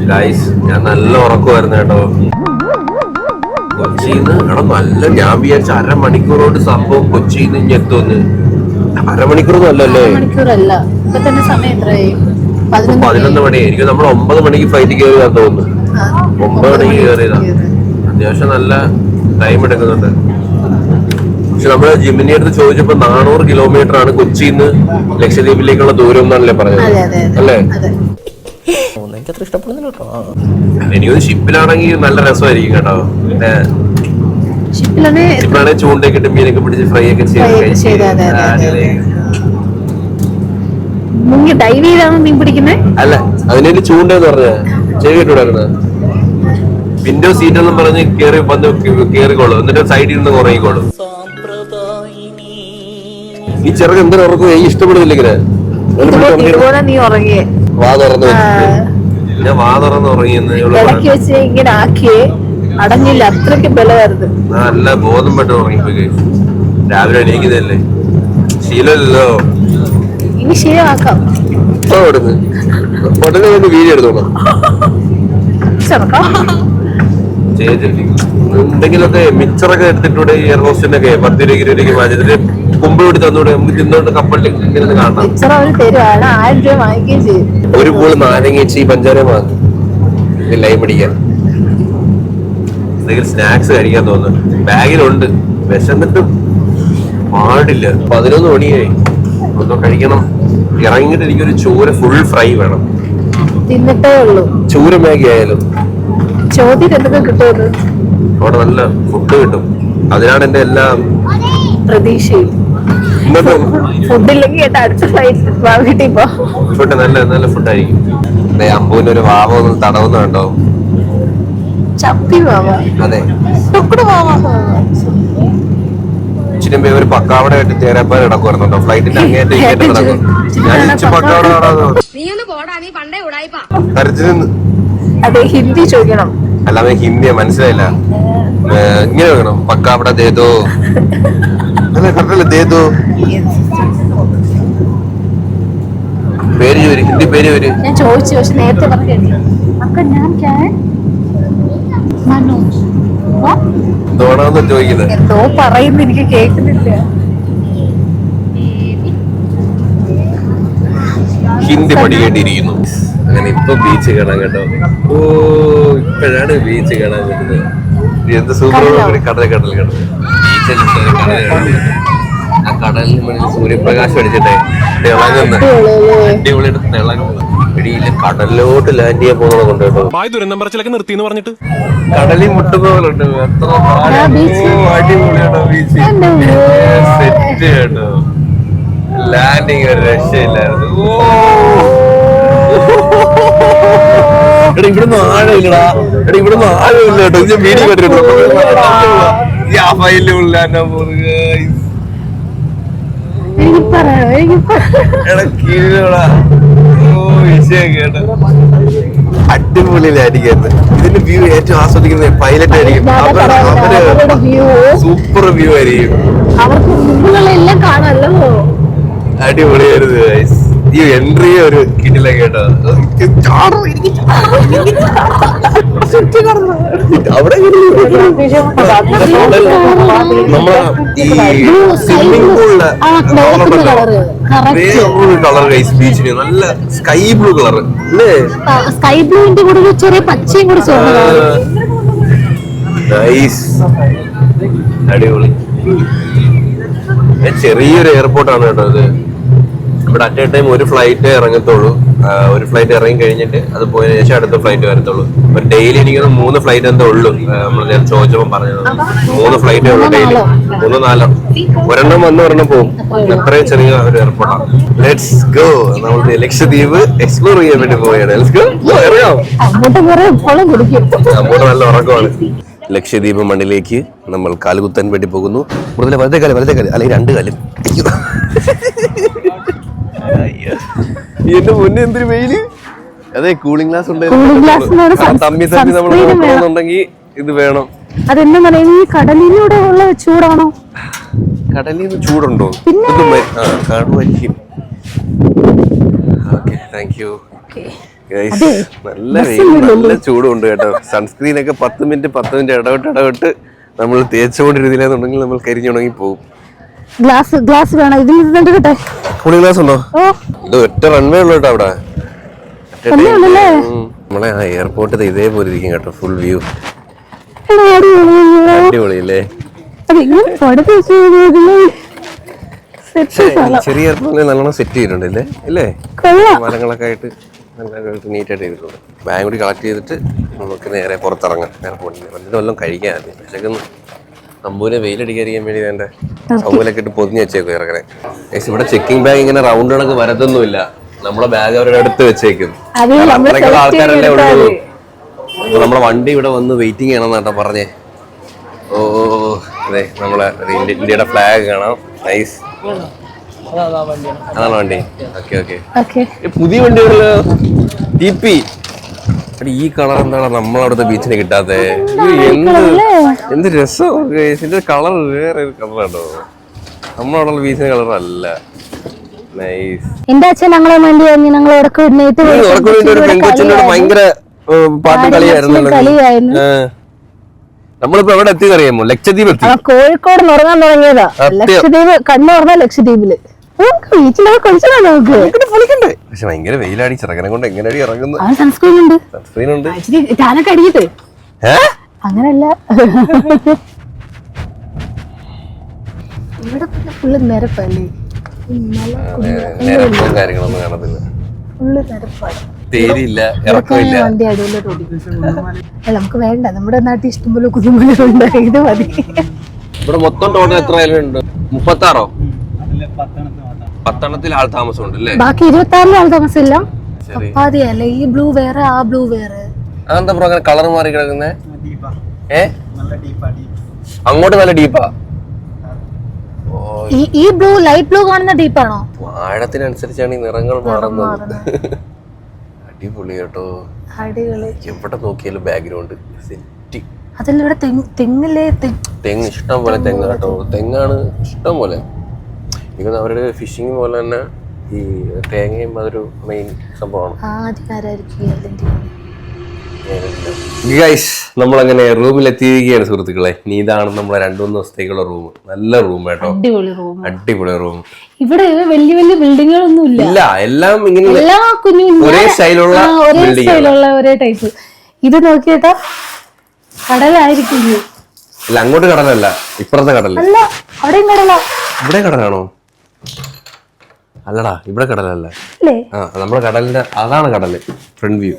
ഗൈസ്, ഞാൻ നല്ല ഉറക്കമായിരുന്നു കേട്ടോ. കൊച്ചിന്ന് നല്ല, ഞാൻ വിചാരിച്ച അരമണിക്കൂർ കൊണ്ട് സംഭവം കൊച്ചിന്ന് ഇനി എത്തുമെന്ന്. അരമണിക്കൂറൊന്നും അല്ലല്ലേ? മണിക്കൂറല്ല, ഇപ്പൊ തന്നെ സമയം എത്രയായി? 11 മണിയായിരിക്കും. നമ്മൾ 9 മണിക്ക് ഫ്ലൈറ്റ് കയറിയതാ തോന്നുന്നു. 9 മണിക്ക് കയറിയതാ. അത്യാവശ്യം നല്ല ടൈം എടുക്കുന്നുണ്ട്. പക്ഷെ നമ്മള് ജിമിനി അടുത്ത് ചോദിച്ചപ്പോ 400 കിലോമീറ്റർ ആണ് കൊച്ചിന്ന് ലക്ഷദ്വീപിലേക്കുള്ള ദൂരം എന്നാണല്ലേ പറഞ്ഞത്, അല്ലേ? എനിക്കത്ര ഇഷ്ടപ്പെടുന്നില്ല കേട്ടോ. എനിക്കൊരു ഷിപ്പിലാണെങ്കിൽ നല്ല രസമായിരിക്കും കേട്ടോ. ഷിപ്പിലാണെങ്കിൽ ചൂണ്ടയൊക്കെ ഇട്ട് മീനൊക്കെ പിടിച്ച് ഫ്രൈ ഒക്കെ അല്ല, അതിനൊരു ചൂണ്ടെന്ന് പറഞ്ഞ ചെയ്തിട്ടുണ്ടായിരുന്ന വിൻഡോ സീറ്റ് എന്നും പറഞ്ഞ് കേറിക്കോളൂ, എന്നിട്ട് സൈഡിൽ നിന്ന് കുറയിക്കോളൂ. ഈ ചെറുക്ക് എന്തിനു ഉറക്കും? ഈ ഇഷ്ടപ്പെടുന്നില്ലെങ്കില് വാ തുറന്ന് ഞാൻ വാ തുറന്ന് ഉറങ്ങിയെന്ന് ഇങ്ങനെ ആക്കിയേ അടങ്ങില്ല, അത്രയ്ക്ക് ബലമായിരുന്നു. നല്ല ബോധം പെട്ട് ഉറങ്ങിപ്പോയി. രാവിലെ എണീക്കുന്നതല്ലേ, ശീലമല്ലോ. ഇനി ശരിയാക്കാം. ഉടനെ ഒന്ന് വീഡിയോ എടുത്തോളാം. എന്തെങ്കിലുമൊക്കെ മിക്സറൊക്കെ എടുത്തിട്ടൂടെ? എയർ ഹോസ്റ്റലിനൊക്കെ 10 രൂപ 20 രൂപയ്ക്ക് വാങ്ങിച്ചിട്ട് കുമ്പിളൂടി തന്നൂടെ? നമുക്ക് തിന്നോണ്ട് കപ്പലിൽ കാണാം. ഒരു പൂള് നാരങ്ങ പഞ്ചാര ലൈം പിടിക്കാൻ, എന്തെങ്കിലും സ്നാക്സ് കഴിക്കാൻ തോന്നുന്നു. ബാഗിലുണ്ട്, വിശന്നിട്ടും പാടില്ല. 11 മണിയായി, ഒന്നും കഴിക്കണം. ഇറങ്ങിയിട്ട് എനിക്കൊരു ചൂര ഫുൾ ഫ്രൈ വേണം. തിന്നിട്ടേ ഉള്ളൂ. ചൂര മാഗി ആയാലും ചോദ്യം എന്തൊക്കെ കിട്ടുമത്? അവിടെ നല്ല ഫുഡ് കിട്ടും. അതിനാണ് എന്റെ എല്ലാം പ്രതീക്ഷയും. ഫുഡില്ലെങ്കിൽ അടുത്ത ഫ്ലൈറ്റ് വീട്ടിൽ പോ. ഫുഡ് നല്ല ഫുഡായിരിക്കും. അമ്പൂന് ഒരു വാവ ഒന്ന് തടവുന്നുണ്ടോ? ചപ്പി വാവ. അതെ, ഇച്ചിരി ഒരു പക്കാവട ആയിട്ട് തേരാപ്പാൻ കിടക്കുവായിരുന്നുണ്ടോ ഫ്ലൈറ്റിന്റെ അങ്ങേറ്റം ഇങ്ങേറ്റം കിടക്കും. ഞാൻ ഇച്ചി പക്കാവട കരച്ചിൽ. അതെ, ഹിന്ദി ചോദിക്കണം. അല്ലാതെ ഹിന്ദിയാ മനസ്സിലായില്ല. ഇങ്ങനെ വെക്കണം, പക്കാവട ദേദോ. അല്ല കറക്റ്റല്ലേ, ദേദോ. പേര് ചോര്, ഹിന്ദി പേര് ചോര്. ഞാൻ ചോദിച്ചു, പക്ഷെ നേരത്തെ പറഞ്ഞു. എന്തോടാന്ന് ചോദിക്കുന്നത്? എന്തോ പറയുന്നു, എനിക്ക് കേൾക്കുന്നില്ല. ഹിന്ദി പഠിക്കേണ്ടിയിരിക്കുന്നു. അങ്ങനെ ഇപ്പൊ ബീച്ച് കാണാൻ കേട്ടോ. ഓ, ഇപ്പോഴാണ് ബീച്ച് കാണാൻ പറ്റുന്നത്. എന്ത് സൂപ്പർ കടൽ ബീച്ചല്ല, ആ കടലിന് മുന്നിൽ സൂര്യപ്രകാശം അടിച്ചിട്ടേ തിളങ്ങുന്ന അടിപൊളിയായിട്ട് തിളങ്ങുന്ന ഇടിയില് കടലിലോട്ട് ലാൻഡ് ചെയ്യാൻ പോകുന്നത് കൊണ്ട് കേട്ടോ. ദുരന്തം പറച്ചിലൊക്കെ നിർത്തി പറഞ്ഞിട്ട് കടലിൽ മുട്ടുന്ന പോലെ ഉണ്ട്. എത്ര അടിപൊളിയാണോ ബീച്ച്, സെറ്റ് കേട്ടോ. ലാൻഡിങ് ഒരു രക്ഷയില്ലായിരുന്നു. എടാ ഇവിടുന്ന് ആഴമില്ലടാ, എടാ ഇവിടുന്ന് ആഴമില്ല കേട്ടോ. ഇത് വീഡിയോ കണ്ടിട്ടുണ്ടോ? അടിപൊളിയിലായിരിക്കും. ഇതിന്റെ വ്യൂ ഏറ്റവും ആസ്വദിക്കുന്നത് പൈലറ്റ് ആയിരിക്കും. സൂപ്പർ വ്യൂ ആയിരിക്കും. അടിപൊളിയായിരുന്നു. ഈ എൻട്രി ഒരു കിട്ടില്ല കേട്ടോ. അവിടെ നമ്മളെ ഈ സ്വിമ്മിംഗ് പൂളിലെ കളർ ബീച്ചിന് നല്ല സ്കൈ ബ്ലൂ കളർ അല്ലേ? സ്കൈ ബ്ലൂവിന്റെ കൂടെ ചെറിയ പച്ചയും കൂടി നൈസ്, അടിപൊളി. ചെറിയൊരു എയർപോർട്ടാണ് കേട്ടോ ഇത്. ഇവിടെ അറ്റ് എ ടൈം ഒരു ഫ്ലൈറ്റ് ഇറങ്ങത്തുള്ളൂ. ഒരു ഫ്ലൈറ്റ് ഇറങ്ങി കഴിഞ്ഞിട്ട് അത് പോയതിനു ശേഷം അടുത്ത ഫ്ലൈറ്റ് വരത്തുള്ളൂ. അപ്പൊ ഡെയിലി എനിക്ക് 3 ഫ്ലൈറ്റ് എന്തോ ഉള്ളൂ. നമ്മൾ ഞാൻ ചോദിച്ചപ്പോൾ പറഞ്ഞത് 3 ഫ്ലൈറ്റേ ഉള്ളൂ ഡെയിലി. 3-4 ഒരെണ്ണം വന്ന് ഒരെണ്ണം പോകും. അത്രയും ചെറിയ ഒരു എയർപോർട്ടാണ്. Let's go. നമ്മൾ ലക്ഷദ്വീപ് എക്സ്പ്ലോർ ചെയ്യാൻ വേണ്ടി പോവുകയാണ്. Let's go. ഇറങ്ങാം. അങ്ങോട്ട് നല്ല ഉറക്കമാണ്. ലക്ഷദ്വീപ് മണ്ണിലേക്ക് നമ്മൾ കാലുകുത്താൻ വേണ്ടി പോകുന്നു. മൃദുല വലതേ കാല് അല്ലെങ്കിൽ 2 കാലും. എന്റെ മുന്നേ എന്തൊരു വെയില്. അതെ, കൂളിംഗ് ഗ്ലാസ് തമ്മി നമ്മൾ നോക്കണമെന്നുണ്ടെങ്കിൽ ഇത് വേണം. അതെന്താ പറയുക, ഈ കടലിലൂടെ ഉള്ള ചൂടാണോ? കടലിൽ നിന്ന് ചൂടുണ്ടോ? കാണുമായിരിക്കും. Okay, thank you. നല്ല ചൂടുണ്ട് കേട്ടോ. സൺസ്ക്രീൻ ഒക്കെ 10 മിനിറ്റ് ഇടവിട്ട് നമ്മൾ തേച്ചുകൊണ്ടിരുന്നില്ലെന്നുണ്ടെങ്കിൽ നമ്മൾ കരിഞ്ഞുണങ്ങി പോകും. ഗ്ലാസ് വേണം. ഇതിൽ കിട്ടെ കൂളിംഗ് ഗ്ലാസ് ഉണ്ടോ? ഇത് ഒറ്റ റൺവേ ഉള്ളു കേട്ടോ അവിടെ. നമ്മളെ ആ എയർപോർട്ട് ഇതേപോലെ ഇരിക്കും കേട്ടോ. ഫുൾ വ്യൂ അടിപൊളിയല്ലേ? ചെറിയ എയർപോർട്ടിൽ നല്ലോണം സെറ്റ് ചെയ്തിട്ടുണ്ട് അല്ലേ? മരങ്ങളൊക്കെ ആയിട്ട് നല്ലതായിട്ട് നീറ്റായിട്ട് ചെയ്തിട്ടുണ്ട്. ബാഗ് കൂടി കളക്ട് ചെയ്തിട്ട് നമുക്ക് നേരെ പുറത്തിറങ്ങാം എയർപോർട്ടിൽ. വന്നിട്ട് വല്ലതും കഴിക്കാൻ വിശക്കുന്നു. അമ്പൂനെ വെയിലടിക്കാതിരിക്കാൻ വേണ്ടി എന്റെ സൗകര്യമൊക്കെ ഇട്ട് പൊതിഞ്ഞ് വെച്ചേക്കും ഇറങ്ങണേ. ഇവിടെ ചെക്കിംഗ് ബാഗ് ഇങ്ങനെ റൗണ്ട് കണക്ക് വരത്തൊന്നുമില്ല. നമ്മളെ ബാഗ് അവരുടെ അടുത്ത് വെച്ചേക്കും. അത്രയ്ക്കുള്ള ആൾക്കാരല്ലേ ഉള്ളൂ. അപ്പൊ നമ്മളെ വണ്ടി ഇവിടെ വന്ന് വെയിറ്റിംഗ് ചെയ്യണം കേട്ടോ പറഞ്ഞേ. ഓ അതെ, നമ്മളെ ഇന്ത്യയുടെ ഫ്ലാഗ് കാണാം. നൈസ്. അതാണ് വണ്ടി. ഓക്കെ. പുതിയ വണ്ടികള് ടിപി. ഈ കളർ എന്താണ് നമ്മളവിടുത്തെ ബീച്ചിന് കിട്ടാത്തെ? എന്ത് രസം. ഇതിന്റെ കളർ വേറെ ഒരു കളറാണോ? നമ്മളവിടെ ബീച്ചിന്റെ കളർ അല്ല. നൈസ്. എന്റെ അച്ഛൻ ഞങ്ങളെ വേണ്ടി പെൺകൊച്ചിനോട് ഭയങ്കര പാട്ടും കളിയായിരുന്നു. നമ്മളിപ്പോ എവിടെ എത്തിയെന്നറിയാമോ? ലക്ഷദ്വീപ് എത്തി. കോഴിക്കോട് ഉറങ്ങാൻ തുടങ്ങിയതാ. ലക്ഷദ്വീപ് കണ്ണു പറഞ്ഞ ലക്ഷദ്വീപില് പക്ഷെ ഭയങ്കര വെയിലാടി. ചെറുക്കനെ കൊണ്ട് എങ്ങനെയാടി ഇറങ്ങുന്നത്? സൺസ്ക്രീൻ ഉണ്ട്. ഞാനൊക്കെ അടിയിട്ട് അങ്ങനല്ല. ഇവിടെ ഫുള്ള് നിരപ്പല്ലേ? നിരപ്പും കാര്യങ്ങളൊന്നും കാണത്തില്ല. ഫുള്ള് നിരപ്പാണ്. തേരിയില്ല, ഇറക്കമില്ല. വണ്ടി അടിപൊളിയായിട്ട് ഓടിക്കും. നമുക്ക് വേണ്ട, നമ്മുടെ നാട്ടിൽ ഇഷ്ടംപോലെ കുതുമലുണ്ട്. ഇത് മതി. ഇവിടെ മൊത്തം ടോട്ടൽ എത്ര ഉണ്ട്? 36 10 ആൾ താമസം ഉണ്ട് അല്ലേ? ബാക്കി 26 ആൾ താമസം ഇല്ല. അപ്പാതിയല്ലേ ഈ ബ്ലൂ വേറെ, ആ ബ്ലൂ വേറെ. അതെന്താ ബ്രോ അങ്ങനെ കളർ മാറി കിടക്കുന്നേ? അങ്ങോട്ട് നല്ല ഡീപ്പാ. ഈ ബ്ലൂ ലൈറ്റ് ബ്ലൂ കാണുന്ന ഡീപ്പാണോ? ആഴത്തിനനുസരിച്ചാണ് ഈ നിറങ്ങൾ മാറുന്നത്. അടിപൊളി കേട്ടോ. എവിടെ നോക്കിയാലും ബാക്ക്ഗ്രൗണ്ട് സെറ്റ്. അതല്ല ഇവിടെ തെങ്ങില്ലേ? തെങ്ങ് ഇഷ്ടം പോലെ തെങ്ങ് കേട്ടോ. തെങ്ങാണ് ഇഷ്ടം പോലെ. because അവരുടെ ഫിഷിംഗ് പോലെ തന്നെ ഈ തേങ്ങയും അതൊരു മെയിൻ സംഭവമാണ്. ഗൈസ്, നമ്മളങ്ങനെ റൂമിൽ എത്തിയിരിക്കുകയാണ് സുഹൃത്തുക്കളെ. നീ ഇതാണ് നമ്മളെ 2-3 ദിവസത്തേക്കുള്ള റൂം. നല്ല റൂം കേട്ടോ. അടിപൊളി റൂം. ഇവിടെ വലിയ വലിയ ബിൽഡിങ്ങുകളൊന്നും ഇല്ല. എല്ലാം ഇങ്ങനെ ഒരേ സ്റ്റൈലുള്ള ഒരേ ടൈപ്പ്. ഇത് നോക്കിയേട്ടാ, കടലായിരിക്കും. ഇല്ല, അങ്ങോട്ട് കടലല്ല, ഇപ്പുറത്തെ കടല്. അല്ല, അവിടെയും കടല. ഇവിടെ കടലാണോ? അല്ലടാ, ഇവിടെ കടലല്ല. നമ്മുടെ കടലിന്റെ അതാണ് കടല്. Front view.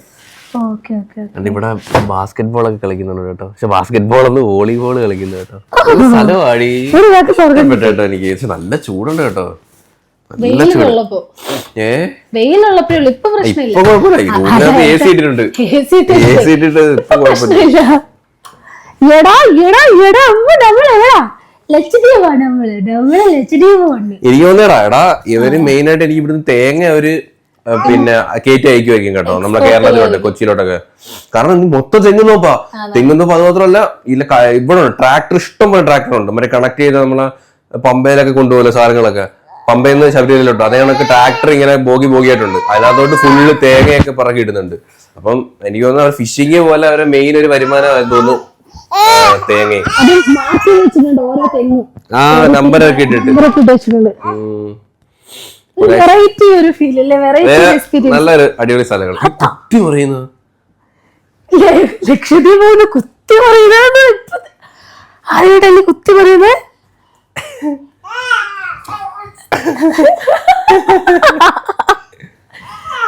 ഇവിടെ ബാസ്കറ്റ് ബോൾ ഒക്കെ കളിക്കുന്നുണ്ട് കേട്ടോ. പക്ഷെ ബാസ്കറ്റ് ബോൾ ഒന്ന് വോളിബോൾ കളിക്കുന്നു കേട്ടോ. സ്ഥലമാടി കേട്ടോ എനിക്ക്. പക്ഷെ നല്ല ചൂടുണ്ട് കേട്ടോ. നല്ല ചൂട്. ഇപ്പൊ കുഴപ്പമില്ല. റൂമിനകത്ത് AC ഇട്ടിട്ടുണ്ട്. AC ഇട്ടിട്ട് ഇപ്പൊ കുഴപ്പമില്ല. എനിക്ക് തോന്നിയടാ, എടാ ഇവര് മെയിൻ ആയിട്ട് എനിക്ക് ഇവിടുന്ന് തേങ്ങ അവര് പിന്നെ കയറ്റി അയക്കുമായിരിക്കും കേട്ടോ, നമ്മളെ കേരളത്തിലോട്ട് കൊച്ചിയിലോട്ടൊക്കെ. കാരണം മൊത്തം തെങ്ങുന്നോപ്പാ. അത് മാത്രമല്ല ഇവിടെ ട്രാക്ടർ, ഇഷ്ടം പോലെ ട്രാക്ടർ ഉണ്ട്. മറ്റേ കണക്ട് ചെയ്ത് നമ്മളെ പമ്പയിലൊക്കെ കൊണ്ടുപോകല്ലോ സാധനങ്ങളൊക്കെ. പമ്പയിൽ നിന്ന് ശബരിമലയിലോട്ടോ. അതേ കണക്ക് ട്രാക്ടർ ഇങ്ങനെ ബോഗിയായിട്ടുണ്ട്. അതിനകത്തോട്ട് ഫുള്ള് തേങ്ങയൊക്കെ പറക്കി ഇടുന്നുണ്ട്. അപ്പം എനിക്ക് തോന്നുന്നു ഫിഷിങ് പോലെ അവരെ മെയിൻ ഒരു വരുമാനം തോന്നുന്നു തേങ്ങ. നമ്പരൊക്കെ ഇട്ടിട്ട് നല്ലൊരു അടിപൊളി സ്ഥലങ്ങൾ. കുത്തി പറയുന്നു ലക്ഷദ്വീപ് കുത്തി പറയുന്നത്. ആരുടെ കുത്തി പറയുന്നത്?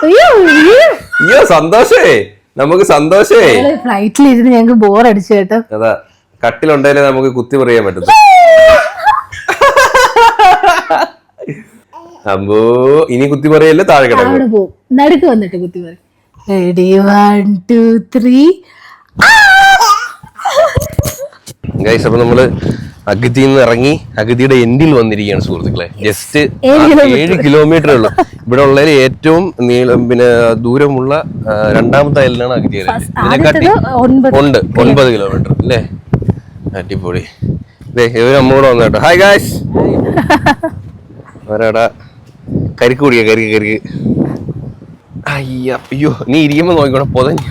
അയ്യോ സന്തോഷേ, നമുക്ക് സന്തോഷേ. ഫ്ലൈറ്റിലിരുന്ന് ഞങ്ങൾക്ക് ബോർ അടിച്ചു കേട്ടോ. അതാ കട്ടിലുണ്ടായാലേ നമുക്ക് കുത്തി പറയാൻ പറ്റത്തു. അമ്പോ ഇനി കുത്തി പറയല്ലേ, താഴെ കിടക്കും. അവിടെ പോവും, നടുക്ക് വന്നിട്ട് കുത്തി പറയും. റെഡി 1 2 3. ഗൈസ്, അപ്പൊ നമ്മള് അഗതിയിൽ നിന്ന് ഇറങ്ങി അഗതിയുടെ എൻഡിൽ വന്നിരിക്കുകയാണ് സുഹൃത്തുക്കളെ. ജസ്റ്റ് 7 കിലോമീറ്റർ ഉള്ളു. ഇവിടെ ഉള്ളതിൽ ഏറ്റവും ദൂരമുള്ള രണ്ടാമത്തെ അയലിനാണ് അഗതി. ഇതിനെക്കാട്ടി 9 കിലോമീറ്റർ അല്ലേ? അടിപൊളി. ഇവര് നമ്മോട് വന്നു കേട്ടോ. Hi guys. ഒരാടാ കരിക്ക് കുടിക്ക, കരിക്ക്. അയ്യോ നീ ഇരിക്കുമ്പോ നോക്കിക്കോട്ടെ, പൊതഞ്ഞു.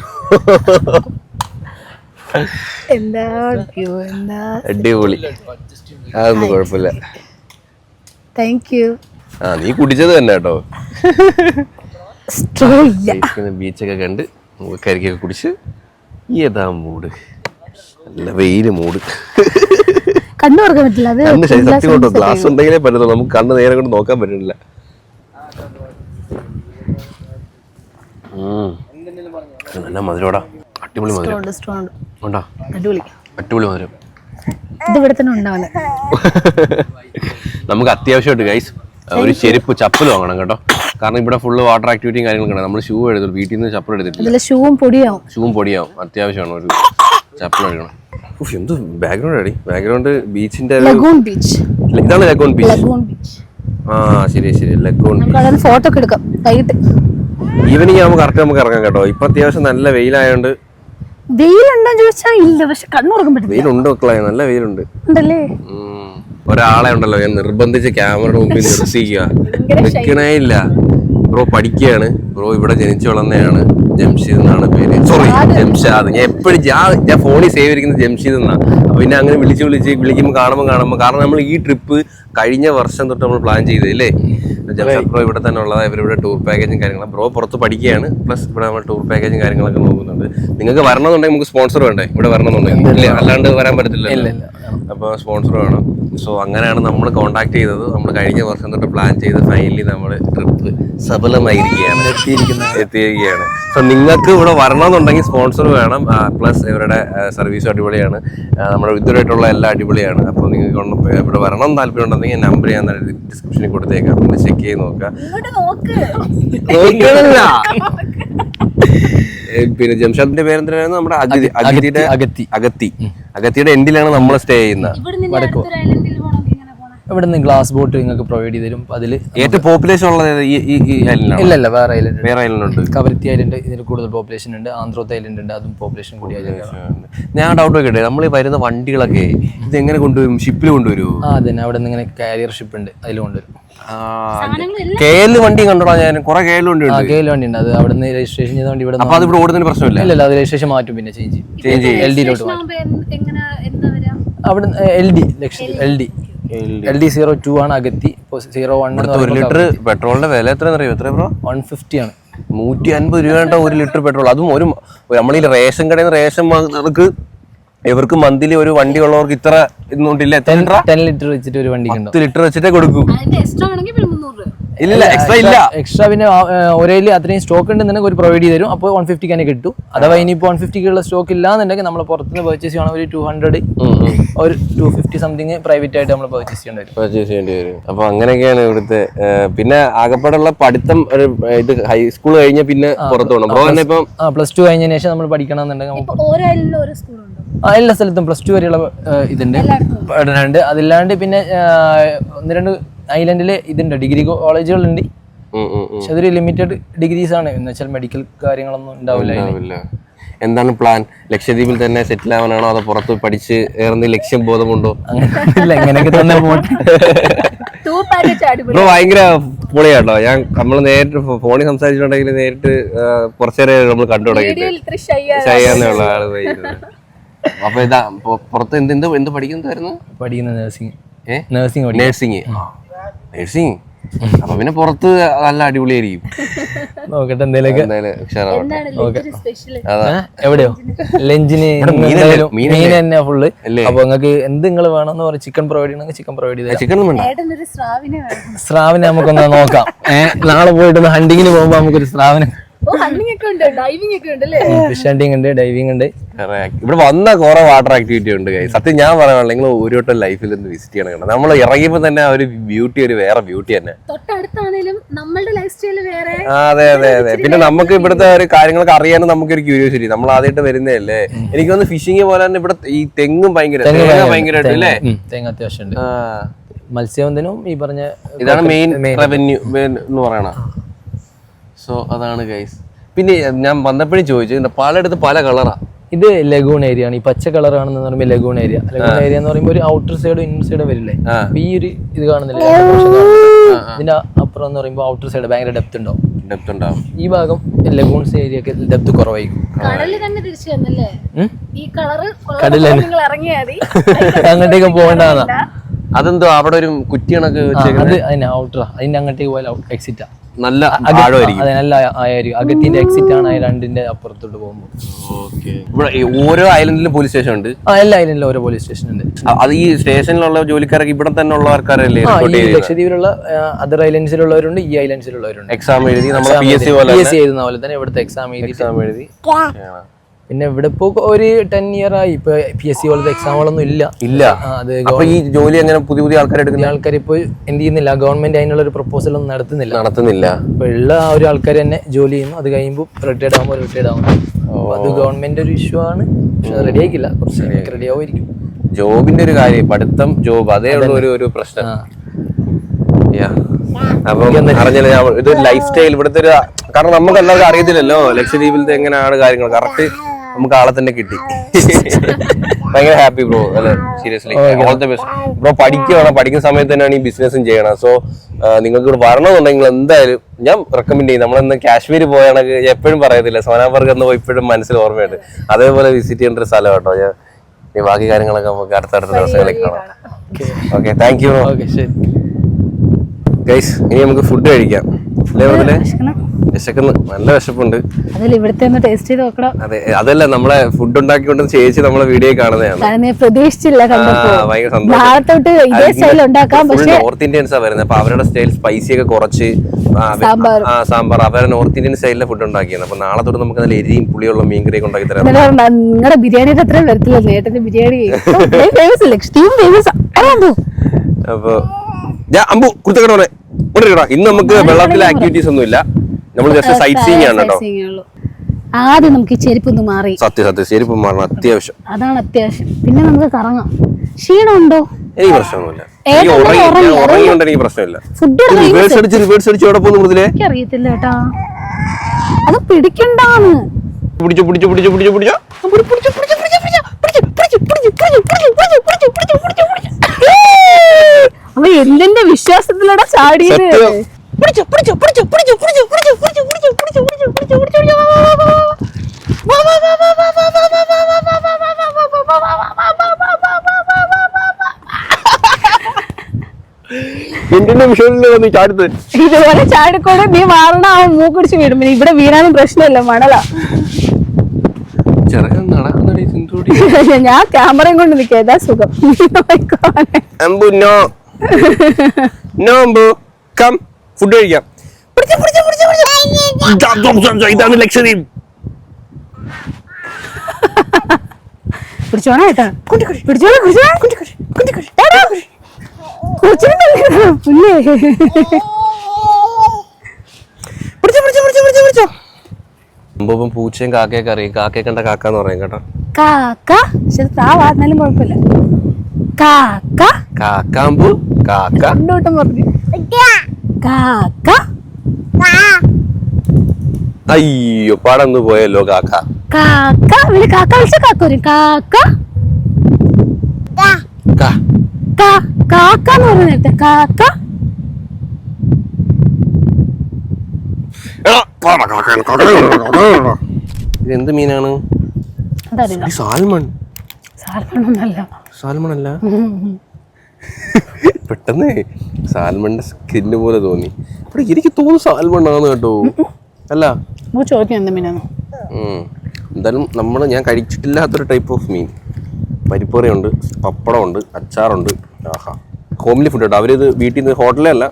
അടിപൊളി, അതൊന്നും കുഴപ്പമില്ല. Thank you. നീ കുടിച്ചത് തന്നെ കേട്ടോ. ബീച്ചൊക്കെ കണ്ട് കരിക്കൊക്കെ കുടിച്ച് ഏതാ മൂട്, നല്ല വെയില് മൂട്. കണ്ണു തുറക്കാൻ പറ്റില്ല, കണ്ണ് സത്യം കൊണ്ടോ ഗ്ലാസ് ഉണ്ടെങ്കിലേ പറ്റത്തുള്ളൂ. നമുക്ക് കണ്ണ് നേരെ കൊണ്ട് നോക്കാൻ പറ്റുന്നില്ല. നല്ല മധുരോടാ, അടിപൊളി മധുരം. അടിപൊളി മധുരം. നമുക്ക് അത്യാവശ്യമായിട്ട് ഗൈസ് ഒരു ചെരുപ്പ്, ചപ്പൽ വാങ്ങണം കേട്ടോ. കാരണം ഇവിടെ ഫുള്ള് വാട്ടർ ആക്ടിവിറ്റിയും കാര്യങ്ങളൊക്കെ. നമ്മൾ ഷൂ എടുത്തു, വീട്ടിൽ നിന്ന് ചപ്പൽ എടുത്തിട്ടില്ല. ഷൂവും പൊടിയാവും. അത്യാവശ്യമാണ് ഒരു ചപ്പൽ എടുക്കണം. എന്ത് ബാക്ക്ഗ്രൗണ്ട് അടി, ബാക്ക്ഗ്രൗണ്ട് ബീച്ചിന്റെ ഇതാണ് ലഗൂൺ ബീച്ച്. ശരി ലഗൂൺ ഫോട്ടോ ഒക്കെ എടുക്കാം. ഈവനിങ് ആകുമ്പോൾ കറക്റ്റ് നമുക്ക് ഇറങ്ങാം കേട്ടോ. ഇപ്പൊ അത്യാവശ്യം നല്ല വെയിലായോണ്ട്. വെയിലുണ്ടോ ചോദിച്ചാ ഇല്ല, പക്ഷെ കണ്ണുറക്കാൻ പറ്റില്ല. വെയിലുണ്ട് മക്കളെ, നല്ല വെയിലുണ്ട്. ഒരാളെ ഉണ്ടല്ലോ ഞാൻ നിർബന്ധിച്ച് ക്യാമറയുടെ മുമ്പിൽ നിർത്തിക്കുക, നിൽക്കണേ ഇല്ല. ബ്രോ പഠിക്കുകയാണ്. ബ്രോ ഇവിടെ ജനിച്ചു വളർന്നതാണ്. ജംഷീദ് എന്നാണ് പേര്. സോറി, ജംഷാദ്. ഞാൻ എപ്പോഴും ഞാൻ ഫോണിൽ സേവ് ചെയ്തിരിക്കുന്നത് ജംഷീദ് എന്നാണ്. അപ്പൊ പിന്നെ അങ്ങനെ വിളിക്കുമ്പോൾ കാണുമ്പോൾ കാരണം നമ്മൾ ഈ ട്രിപ്പ് കഴിഞ്ഞ വർഷം തൊട്ട് നമ്മൾ പ്ലാൻ ചെയ്തല്ലേ. ജംഷാദ് ബ്രോ ഇവിടെ തന്നെ ഉള്ളതാണ്. ഇവരിവിടെ ടൂർ പാക്കേജും കാര്യങ്ങളും. ബ്രോ പുറത്ത് പഠിക്കുകയാണ്, പ്ലസ് ഇവിടെ നമ്മൾ ടൂർ പാക്കേജും കാര്യങ്ങളൊക്കെ നോക്കുന്നുണ്ട്. നിങ്ങൾക്ക് വരണമെന്നുണ്ടെങ്കിൽ നമുക്ക് സ്പോൺസർ വേണ്ടേ? ഇവിടെ വരണമെന്നുണ്ടെങ്കിൽ ഇല്ല, അല്ലാണ്ട് വരാൻ പറ്റത്തില്ല. അപ്പോൾ സ്പോൺസർ വേണം. സോ അങ്ങനെയാണ് നമ്മൾ കോൺടാക്ട് ചെയ്തത്. നമ്മൾ കഴിഞ്ഞ വർഷം തൊട്ട് പ്ലാൻ ചെയ്ത് ഫൈനലി നമ്മൾ ട്രിപ്പ് സഫലമായിരിക്കുകയാണ്, എത്തിയിരിക്കുകയാണ്. സോ നിങ്ങൾക്ക് ഇവിടെ വരണമെന്നുണ്ടെങ്കിൽ സ്പോൺസർ വേണം. പ്ലസ് ഇവരുടെ സർവീസ് അടിപൊളിയാണ്. നമ്മുടെ ഇതുവരായിട്ടുള്ള എല്ലാം അടിപൊളിയാണ്. അപ്പോൾ നിങ്ങൾക്ക് ഇവിടെ വരണം താല്പര്യം ഉണ്ടെങ്കിൽ നമ്പർ ഞാൻ ഡിസ്ക്രിപ്ഷനിൽ കൊടുത്തേക്കാം. നിങ്ങൾ ചെക്ക് ചെയ്ത് നോക്കാം. പിന്നെ ജംഷാദിന്റെ പേരെന്തിനായിരുന്നു? നമ്മുടെ അഗത്തിയുടെ എൻഡിലാണ് നമ്മൾ സ്റ്റേ ചെയ്യുന്നത്. ഇവിടുന്ന് ഗ്ലാസ് ബോട്ട് നിങ്ങൾക്ക് പ്രൊവൈഡ് ചെയ്ത് തരും. അതിൽ ഏറ്റവും പോപ്പുലേഷൻ ഉള്ളത് ഇല്ല വേറെ ഐലൻഡ് ഉണ്ട്. കവരത്തി ഐലൻഡ് ഇതിൽ കൂടുതൽ പോപ്പുലേഷൻ ഉണ്ട്. ആന്ത്രോത്ത് ഐലൻഡ് ഉണ്ട്, അതും പോപ്പുലേഷൻ കൂടി. ഞാൻ ഡൗട്ട് നോക്കട്ടെ, നമ്മൾ ഈ വരുന്ന വണ്ടികളൊക്കെ ഇത് എങ്ങനെ കൊണ്ടുവരും? ഷിപ്പിൽ കൊണ്ടുവരും? അതന്നെ, അവിടെ നിന്ന് ഇങ്ങനെ കാരിയർ ഷിപ്പ് ഉണ്ട്, അതിൽ കൊണ്ടുവരും. KL വണ്ടി കണ്ടോടാ ഞാൻ, കുറെ KL വണ്ടി ഉണ്ട്. KL വണ്ടി ഉണ്ട്, അത് അവിടെ നിന്ന് രജിസ്ട്രേഷൻ ചെയ്ത വണ്ടി ഇവിടെ. അപ്പൊ അത് ഇവിടെ ഓടുന്നതിന് പ്രശ്നമില്ല? ഇല്ല, അത് രജിസ്ട്രേഷൻ മാറ്റും, പിന്നെ ചേഞ്ച് ചെയ്യും. LD-ലോട്ട് മാറ്റും. അവിടെ LD 02 ആണ് അഗത്തി. 01 ഒരു ലിറ്റർ പെട്രോളിന്റെ വില എത്രയെന്നറിയോ? എത്ര ബ്രോ? 150 ആണ്. 150 രൂപ ഒരു ലിറ്റർ പെട്രോൾ. അതും നമ്മളീ റേഷൻ കടയിൽ നിന്ന് റേഷൻ വാങ്ങുന്നവർക്ക് ഇവർക്ക് മന്ത്ലി ഒരു വണ്ടി ഉള്ളവർക്ക് ഇത്ര ഇന്നുണ്ടില്ല. 10 ലിറ്റർ വെച്ചിട്ട് ഒരു വണ്ടി 10 ലിറ്റർ വെച്ചിട്ടേ കൊടുക്കൂ. ഇല്ല എക്സ്ട്രാ ഇല്ല. എക്സ്ട്രാ പിന്നെ ഒരേൽ അത്രയും സ്റ്റോക്ക് ഉണ്ടെന്നുണ്ടെങ്കിൽ ഒരു പ്രൊവൈഡ് ചെയ്ത് തരും. അപ്പോൾ 150 തന്നെ കിട്ടും. അഥവാ ഇനിയിപ്പോൾ 150 ഉള്ള സ്റ്റോക്ക് ഇല്ലാന്നുണ്ടെങ്കിൽ നമ്മൾ പുറത്തുനിന്ന് പർച്ചേസ് ചെയ്യണം. ഒരു 200 ഒരു 250 സംതിങ് പ്രൈവറ്റ് ആയിട്ട് നമ്മൾ പർച്ചേസ് ചെയ്യേണ്ടി വരും. അപ്പൊ അങ്ങനെയൊക്കെയാണ് ഇവിടുത്തെ. പിന്നെ ആകപ്പാടുള്ള പഠിത്തം ഇത് ഹൈസ്കൂൾ കഴിഞ്ഞ പിന്നെ പുറത്തു പോകണം. ബ്രോ തന്നെ ഇപ്പം +2 കഴിഞ്ഞതിന് ശേഷം നമ്മൾ പഠിക്കണമെന്നുണ്ടെങ്കിൽ എല്ലാ സ്ഥലത്തും +2 വരെയുള്ള ഇതുണ്ട്, പഠനമുണ്ട്. അതില്ലാണ്ട് പിന്നെ 1-2 ഐലൻഡില് ഇതുണ്ട്, ഡിഗ്രി കോളേജുകളുണ്ട്. പക്ഷെ അതൊരു ലിമിറ്റഡ് ഡിഗ്രീസ് ആണ്. എന്ന് വെച്ചാൽ മെഡിക്കൽ കാര്യങ്ങളൊന്നും ഉണ്ടാവില്ല. എന്താണ് പ്ലാൻ? ലക്ഷദ്വീപിൽ തന്നെ സെറ്റിൽ ആവാനാണോ അതോ പുറത്ത് പഠിച്ച് ഏറെ ലക്ഷ്യം ബോധമുണ്ടോ? എങ്ങനെയൊക്കെ തന്നെ ബ്രോ ഭയങ്കര പൊളിയാട്ടോ. നമ്മൾ നേരിട്ട് ഫോണിൽ സംസാരിച്ചിട്ടുണ്ടെങ്കിൽ നേരിട്ട് കുറച്ചേരം നമ്മൾ കണ്ടു തുടങ്ങിയിട്ട് ചെയ്യാന്നുള്ള ആള് പോയിരുന്നത്. അപ്പൊ ഇതാ പുറത്ത് എന്ത് പഠിക്കുന്നതായിരുന്നു? പഠിക്കുന്നത് നഴ്സിംഗ്. അപ്പൊ പിന്നെ പുറത്ത് നല്ല അടിപൊളിയായിരിക്കും. നോക്കട്ടെ എന്തേലൊക്കെ. എന്തായാലും ഉഷാറാവട്ടെ. എവിടെയോ ലഞ്ചിന് മീൻ തന്നെ ഫുള്ള്. അല്ലേ? അപ്പൊ നിങ്ങൾക്ക് എന്ത് നിങ്ങൾ വേണമെന്ന് പറയും, ചിക്കൻ പ്രൊവൈഡ് ചെയ്യണമെങ്കിൽ ചിക്കൻ പ്രൊവൈഡ് ചെയ്ത് ചിക്കൻ ഒന്നും വേണ്ട. സ്രാവിനെ നമുക്കൊന്ന് നോക്കാം. നാളെ പോയിട്ട് ഹണ്ടിങ്ങിന് പോകുമ്പോ നമുക്കൊരു സ്രാവിനെ. ഫിഷ് ഹണ്ടിങ് ഉണ്ട്, ഡൈവിംഗ് ഉണ്ട്. ഇവിടെ വന്ന കുറെ വാട്ടർ ആക്ടിവിറ്റി ഉണ്ട്. സത്യം ഞാൻ പറയാനുള്ള നിങ്ങൾ ഒരു വട്ടം ലൈഫിൽ ഒന്ന് വിസിറ്റ് ചെയ്യണം. കേട്ടോ, നമ്മൾ ഇറങ്ങിയപ്പോ തന്നെ ആ ഒരു ബ്യൂട്ടി, ഒരു വേറെ ബ്യൂട്ടി തന്നെ. അതെ അതെ അതെ. പിന്നെ നമുക്ക് ഇവിടുത്തെ ഒരു കാര്യങ്ങളൊക്കെ അറിയാനും നമുക്കൊരു ക്യൂരിയോസിറ്റി. നമ്മൾ ആദ്യമായിട്ട് വരുന്നതല്ലേ. എനിക്ക് തോന്നുന്നു ഫിഷിംഗ് പോലെ തന്നെ ഇവിടെ ഈ തെങ്ങും ഭയങ്കരമായിട്ട് അല്ലേ? തെങ്ങ് അത്യാവശ്യം ഉണ്ട്. മത്സ്യബന്ധനവും ഈ പറഞ്ഞ ഇതാണ് മെയിൻ റവന്യൂ എന്ന് പറയണ. സോ അതാണ് ഗൈസ്. പിന്നെ ഞാൻ വന്നപ്പോഴും ചോദിച്ചു, പലയിടത്ത് പല കളറാ. ഇത് ലഗൂൺ ഏരിയ ആണ്. ഈ പച്ച കളറാണെന്ന് പറയുമ്പോൾ ലഗൂൺ ഏരിയ. ലഗൂൺ ഏരിയ എന്ന് പറയുമ്പോൾ ഒരു ഔട്ടർ സൈഡും ഇന്നർ സൈഡും വരില്ലേ. ഈ ഒരു ഇത് കാണുന്നില്ല, ഇതിന്റെ അപ്പുറം എന്ന് പറയുമ്പോൾ ഔട്ടർ സൈഡ് ഭയങ്കര ഡെപ്ത് ഉണ്ടാവും. ഈ ഭാഗം ലഗൂൺസ് ഏരിയ ഒക്കെ ഡെപ്ത് കുറവായിരിക്കും. അങ്ങോട്ടേക്ക് പോകേണ്ടതാണ്. അതെന്തോ അവിടെ ഒരു കുറ്റിയണക്ക് അത് അതിന്റെ ഔട്ടറാ. അതിന്റെ അങ്ങോട്ടേക്ക് പോയാൽ എക്സിറ്റാ. നല്ല അതെ, നല്ല ആയിരിക്കും. അകത്തിന്റെ എക്സിറ്റ് ആണ് ഈ രണ്ടിന്റെ അപ്പുറത്തോട്ട് പോകുമ്പോൾ. ഓരോ ഐലൻഡിലും പോലീസ് സ്റ്റേഷൻ ഉണ്ട്. എല്ലാ ഐലൻഡിലും ഓരോ പോലീസ് സ്റ്റേഷൻ ഉണ്ട്. അത് ഈ സ്റ്റേഷനിലുള്ള ജോലിക്കാരൊക്കെ ഇവിടെ തന്നെ ഉള്ള ആൾക്കാരല്ലേ? ലക്ഷദ്വീപിലുള്ള അതർ ഐലൻഡ്സിലുള്ളവരുണ്ട്, ഈ ഐലൻഡ്സിലുള്ളവരുണ്ട്. എക്സാം എഴുതി നമ്മൾ PSC എഴുതുന്ന പോലെ തന്നെ ഇവിടുത്തെ എക്സാം എഴുതി. പിന്നെ ഇവിടെ ഇപ്പൊ ഒരു 10 year ആയി. ഇപ്പൊ PSC പോലത്തെ എക്സാമുകളൊന്നും ഇല്ല. അപ്പൊ ഈ ജോലി അങ്ങനെ പുതിയ ആൾക്കാർ എടുക്കുന്ന ആൾക്കാർ ഇപ്പൊ എന്ത് ചെയ്യുന്നില്ല, ഗവൺമെന്റ് അതിനുള്ള ഒരു പ്രപ്പോസൽ ഒന്നും നടത്തുന്നില്ല. ഇപ്പൊ ഉള്ള ആ ഒരു ആൾക്കാർ തന്നെ ജോലി ചെയ്യുന്നു. അത് കഴിയുമ്പോൾ റിട്ടയർഡ് ആവുന്നു. അത് ഗവൺമെന്റ് ഒരു ഇഷ്യൂ ആണ്. പക്ഷെ അത് റെഡി ആക്കില്ല, കുറച്ച് റെഡി ആവുമായിരിക്കും. ജോബിന്റെ ഒരു കാര്യം, പഠിത്തം, ജോബ്, അതേ ഉള്ള ഒരു പ്രശ്നം. അപ്പൊ അറിഞ്ഞില്ല, ഇത് ലൈഫ് സ്റ്റൈൽ ഇവിടുത്തെ ഒരു, കാരണം നമുക്ക് എല്ലാവർക്കും അറിയത്തില്ലല്ലോ ലക്ഷദ്വീപിലത്തെ എങ്ങനെയാണ് കാര്യങ്ങൾ. കറക്റ്റ് നമുക്ക് ആളെ തന്നെ കിട്ടി. ഭയങ്കര ഹാപ്പി ബ്രോ. അല്ലെ, seriously all the best bro. പഠിക്കുന്ന സമയത്ത് തന്നെയാണ് ഈ ബിസിനസ്സും ചെയ്യണം. സോ നിങ്ങൾക്ക് ഇവിടെ വരണമെന്നുണ്ടെങ്കിൽ എന്തായാലും ഞാൻ റെക്കമെൻഡ് ചെയ്യും. നമ്മളെന്ന് കാശ്മീർ പോയാണെങ്കിൽ എപ്പോഴും പറയത്തില്ല, സോനാമാർഗ് എന്ന് പോയി ഇപ്പോഴും മനസ്സിൽ ഓർമ്മയുണ്ട്. അതേപോലെ വിസിറ്റ് ചെയ്യേണ്ട ഒരു സ്ഥലം കേട്ടോ. ഞാൻ ബാക്കി കാര്യങ്ങളൊക്കെ നമുക്ക് അടുത്തടുത്ത ദിവസങ്ങളിൽ കാണാം. Okay, thank you. ഗൈസ്, ഇനി നമുക്ക് ഫുഡ് കഴിക്കാം. വിശക്കുന്നു, നല്ല വിശപ്പുണ്ട്. അതെ, അതല്ല നമ്മളെ ഫുഡ് ഉണ്ടാക്കിക്കൊണ്ട് ചേച്ചി നമ്മളെ വീഡിയോ കാണുന്നതാണ്. പ്രതീക്ഷിച്ചില്ല. നോർത്ത് ഇന്ത്യൻസാ വരുന്നത്. അപ്പൊ അവരുടെ സ്റ്റൈൽ സ്പൈസി ഒക്കെ കുറച്ച് സാമ്പാർ അവരുടെ നോർത്ത് ഇന്ത്യൻ സ്റ്റൈലിലെ ഫുഡ് ഉണ്ടാക്കിയത്. അപ്പൊ നാളെ തൊട്ട് നമുക്ക് നല്ല എരിയും പുളിയുള്ള മീൻ കറി ഒക്കെ ഉണ്ടാക്കി തരാം. നിങ്ങളുടെ ബിരിയാണിയുടെ അത്ര വരത്തില്ല, നേട്ടന്റെ ബിരിയാണി. അപ്പൊ അമ്പു കുരുത്തക്കടോടെ ഇന്ന് നമുക്ക് വെള്ളത്തിലെ ആക്ടിവിറ്റീസ് ഒന്നും ഇല്ല. നമ്മൾ ജസ്റ്റ് സൈറ്റ് സീയിങ് ആണ് കേട്ടോ. ആദ്യം നമുക്ക് ഈ ചെരുപ്പൊന്ന് മാറി. സത്യം ചെരുപ്പ് മാറണം, അത്യാവശ്യം. അതാണ് അത്യാവശ്യം. പിന്നെ നമുക്ക് കറങ്ങാം. ക്ഷീണമുണ്ടോ? എനിക്ക് പ്രശ്നമൊന്നുമില്ല. ഉറങ്ങിക്കൊണ്ട് എനിക്ക് പ്രശ്നമില്ല. റിവേഴ്സ് അടിച്ച് എവിടെ പോകുന്നു മൃദുലേ? അറിയത്തില്ല കേട്ടാ. അത് പിടിക്കണ്ടാന്ന്. പിടിച്ചോ. അവ എന്തിന്റെ വിശ്വാസത്തിലൂടെ ചാടിയത്? ഇതുപോലെ ചാടിക്കൊണ്ട് നീ മാറണ, അവൻ മൂക്കുടിച്ച് വീടും. ഇവിടെ വീണാനും പ്രശ്നമില്ല, മണലാ. ഞാൻ ക്യാമറയും കൊണ്ട് നിൽക്കാം, ഏതാ സുഖം. ഫുഡ് കഴിക്കാം. ഇതാണ് ലക്ഷദ്വീപ്. പിടിച്ചോണ കേട്ടാ, അമ്പൂപ്പം പൂച്ചയും കാക്കയൊക്കെ അറിയും. കാക്കയെ കണ്ട കാക്കാന്ന് പറയും കേട്ടോ. കാക്ക താവാന്നാലും കുഴപ്പമില്ല. കാക്ക കാക്കാമ്പു കാക്ക രണ്ടോട്ടം പറഞ്ഞു. കാക്ക. അയ്യോ, പാടന്ന് പോയല്ലോ കാക്ക. കാക്ക കാക്ക വിളിച്ച കാക്ക വരും. കാക്ക കാക്കാന്ന് പറഞ്ഞ നേരത്തെ കാക്ക. ഇതെന്ത് മീനാണ്? സാൽമൺ. സാൽമൺ ഒന്നല്ല. സാൽമൺ അല്ല. പെട്ടെന്ന് സാൽമണിന്റെ സ്കിന്ന് പോലെ തോന്നി. ഇവിടെ എനിക്ക് തോന്നുന്നു സാൽമണ്ണാന്ന് കേട്ടോ. അല്ല ചോദിക്കാം എന്താ മീനാണ്. എന്തായാലും ഞാൻ കഴിച്ചിട്ടില്ലാത്തൊരു ടൈപ്പ് ഓഫ് മീൻ. പരിപ്പുറയുണ്ട്, പപ്പടമുണ്ട്, അച്ചാറുണ്ട്. ആഹാ, ഹോംലി ഫുഡ് കേട്ടോ. അവരിത് വീട്ടിൽ നിന്ന്, ഹോട്ടലല്ല,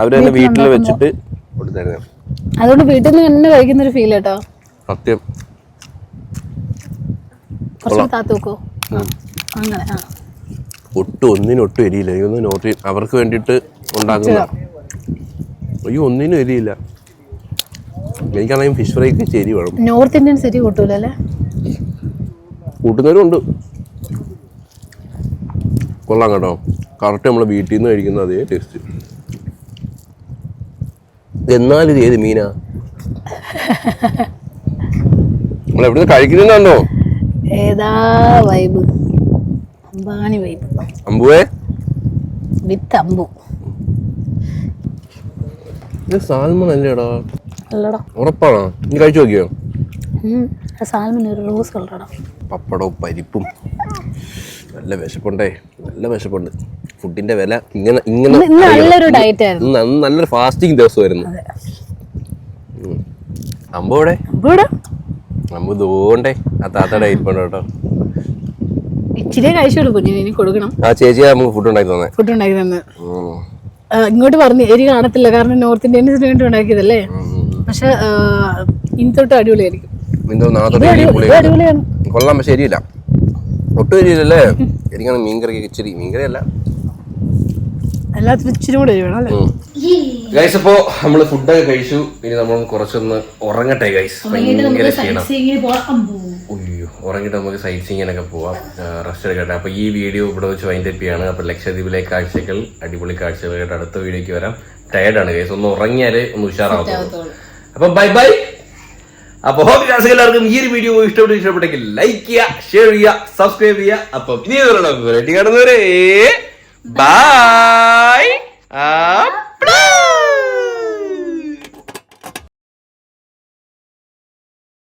അവർ തന്നെ വീട്ടിൽ വെച്ചിട്ട് കൊടുത്തായിരുന്നു. അതുകൊണ്ട് വീട്ടിൽ നിന്ന് തന്നെ കഴിക്കുന്ന ഒരു ഫീൽ കേട്ടോ. സത്യം. താത്ത് വെക്കോ അങ്ങനെ. ഒന്നിനൊട്ടും എരിയില്ല. ഇതൊന്നും നോട്ട് അവർക്ക് വേണ്ടിയിട്ട് ഉണ്ടാക്കുന്ന. അയ്യോ, ഒന്നിനും എരിയില്ല. എനിക്കാണെങ്കിൽ ഫിഷ് ഫ്രൈക്ക് എരി വേണം. നോർത്ത് ഇന്ത്യൻ എരി കൂട്ടൂലല്ലേ? കൂട്ടുന്നവരും ഉണ്ട്. കൊള്ളാം കേട്ടോ. കറക്റ്റ് നമ്മൾ വീട്ടിൽ നിന്ന് കഴിക്കുന്ന അതേ ടേസ്റ്റ്. എന്നാലും ഇത് ഏത് മീനാ? നമ്മൾ എവിടുന്ന് കഴിക്കുന്നുണ്ടോ? ഏതാ വൈബ്? അംബാനി വൈബ്. അമ്പുവേ വിത്ത് അമ്പു. ഇത് സാൽമൺ അല്ലേടാ? അല്ലടാ. ഉറപ്പാണോ? നീ കഴിച്ചു നോക്കിയോ? സാൽമൺ ഒരു റോസ് കളറടാ. പപ്പടവും പരിപ്പും. നല്ല വിശപ്പുണ്ടേ, നല്ല വിശപ്പുണ്ട്. ഫുഡിന്റെ വില ഇങ്ങനെ നല്ലൊരു ഡയറ്റ് ആയിരുന്നു. നല്ലൊരു ഫാസ്റ്റിംഗ് ദിവസമായിരുന്നു. അമ്പോടെ അമ്പ് തോണ്ടേ ആ താത്തയുടെ ഇരിപ്പുണ്ട് കേട്ടോ. ഇച്ചിരി കഴിച്ചോളൂ കുഞ്ഞിന്, ഇനി കൊടുക്കണം. ആ ചേച്ചിയാ നമുക്ക് ഫുഡ് ഉണ്ടാക്കി തന്നെ. ഫുഡ് ഉണ്ടാക്കി തന്നെ. ഇങ്ങോട്ട് പറഞ്ഞു എരി കാണത്തില്ല, കാരണം നോർത്ത് ഇന്ത്യൻസിന് വേണ്ടി ഉണ്ടാക്കിയതല്ലേ. പക്ഷെ ഇനി തൊട്ട് അടിപൊളിയായിരിക്കും. അടിപൊളിയാണ്. കൊള്ളാം. പക്ഷെ എരിയില്ല, ഒട്ടും എരിയില്ലല്ലേ? എനിക്കാണ് മീൻകറി ഇച്ചിരി, മീൻകറി അല്ല, എല്ലാത്തിനും ഇച്ചിരി കൂടെ വേണം അല്ലേ? ഗൈസ്, അപ്പോ നമ്മള് ഫുഡൊക്കെ കഴിച്ചു. ഇനി നമ്മൾ കുറച്ചൊന്ന് ഉറങ്ങട്ടെ ഗൈസ്. ഭയങ്കര ക്ഷീണം. ഉറങ്ങിട്ട് നമുക്ക് സൈറ്റ് സീയിങ്ങിനൊക്കെ പോവാം, റെസ്റ്റ് എടുക്കട്ടെ. അപ്പൊ ഈ വീഡിയോ ഇവിടെ വെച്ച് വൈൻഡ് അപ്പ് ചെയ്യാണ്. അപ്പൊ ലക്ഷദ്വീപിലെ കാഴ്ചകൾ, അടിപൊളി കാഴ്ചകളായിട്ട് അടുത്ത വീഡിയോക്ക് വരാം. ടയർഡാണ് ഗൈസ്, ഒന്ന് ഉറങ്ങിയാലേ ഒന്ന് ഉഷാറാവുള്ളൂ. അപ്പൊ ബൈ ബൈ. അപ്പൊ ഹോപ്പ് എല്ലാവർക്കും ഈ ഒരു വീഡിയോ ഇഷ്ടപ്പെട്ടെങ്കിൽ ലൈക്ക് ചെയ്യുക, ഷെയർ ചെയ്യുക, സബ്സ്ക്രൈബ് ചെയ്യുക. അപ്പൊ ഇനി കാണുന്നവരെ ബൈ.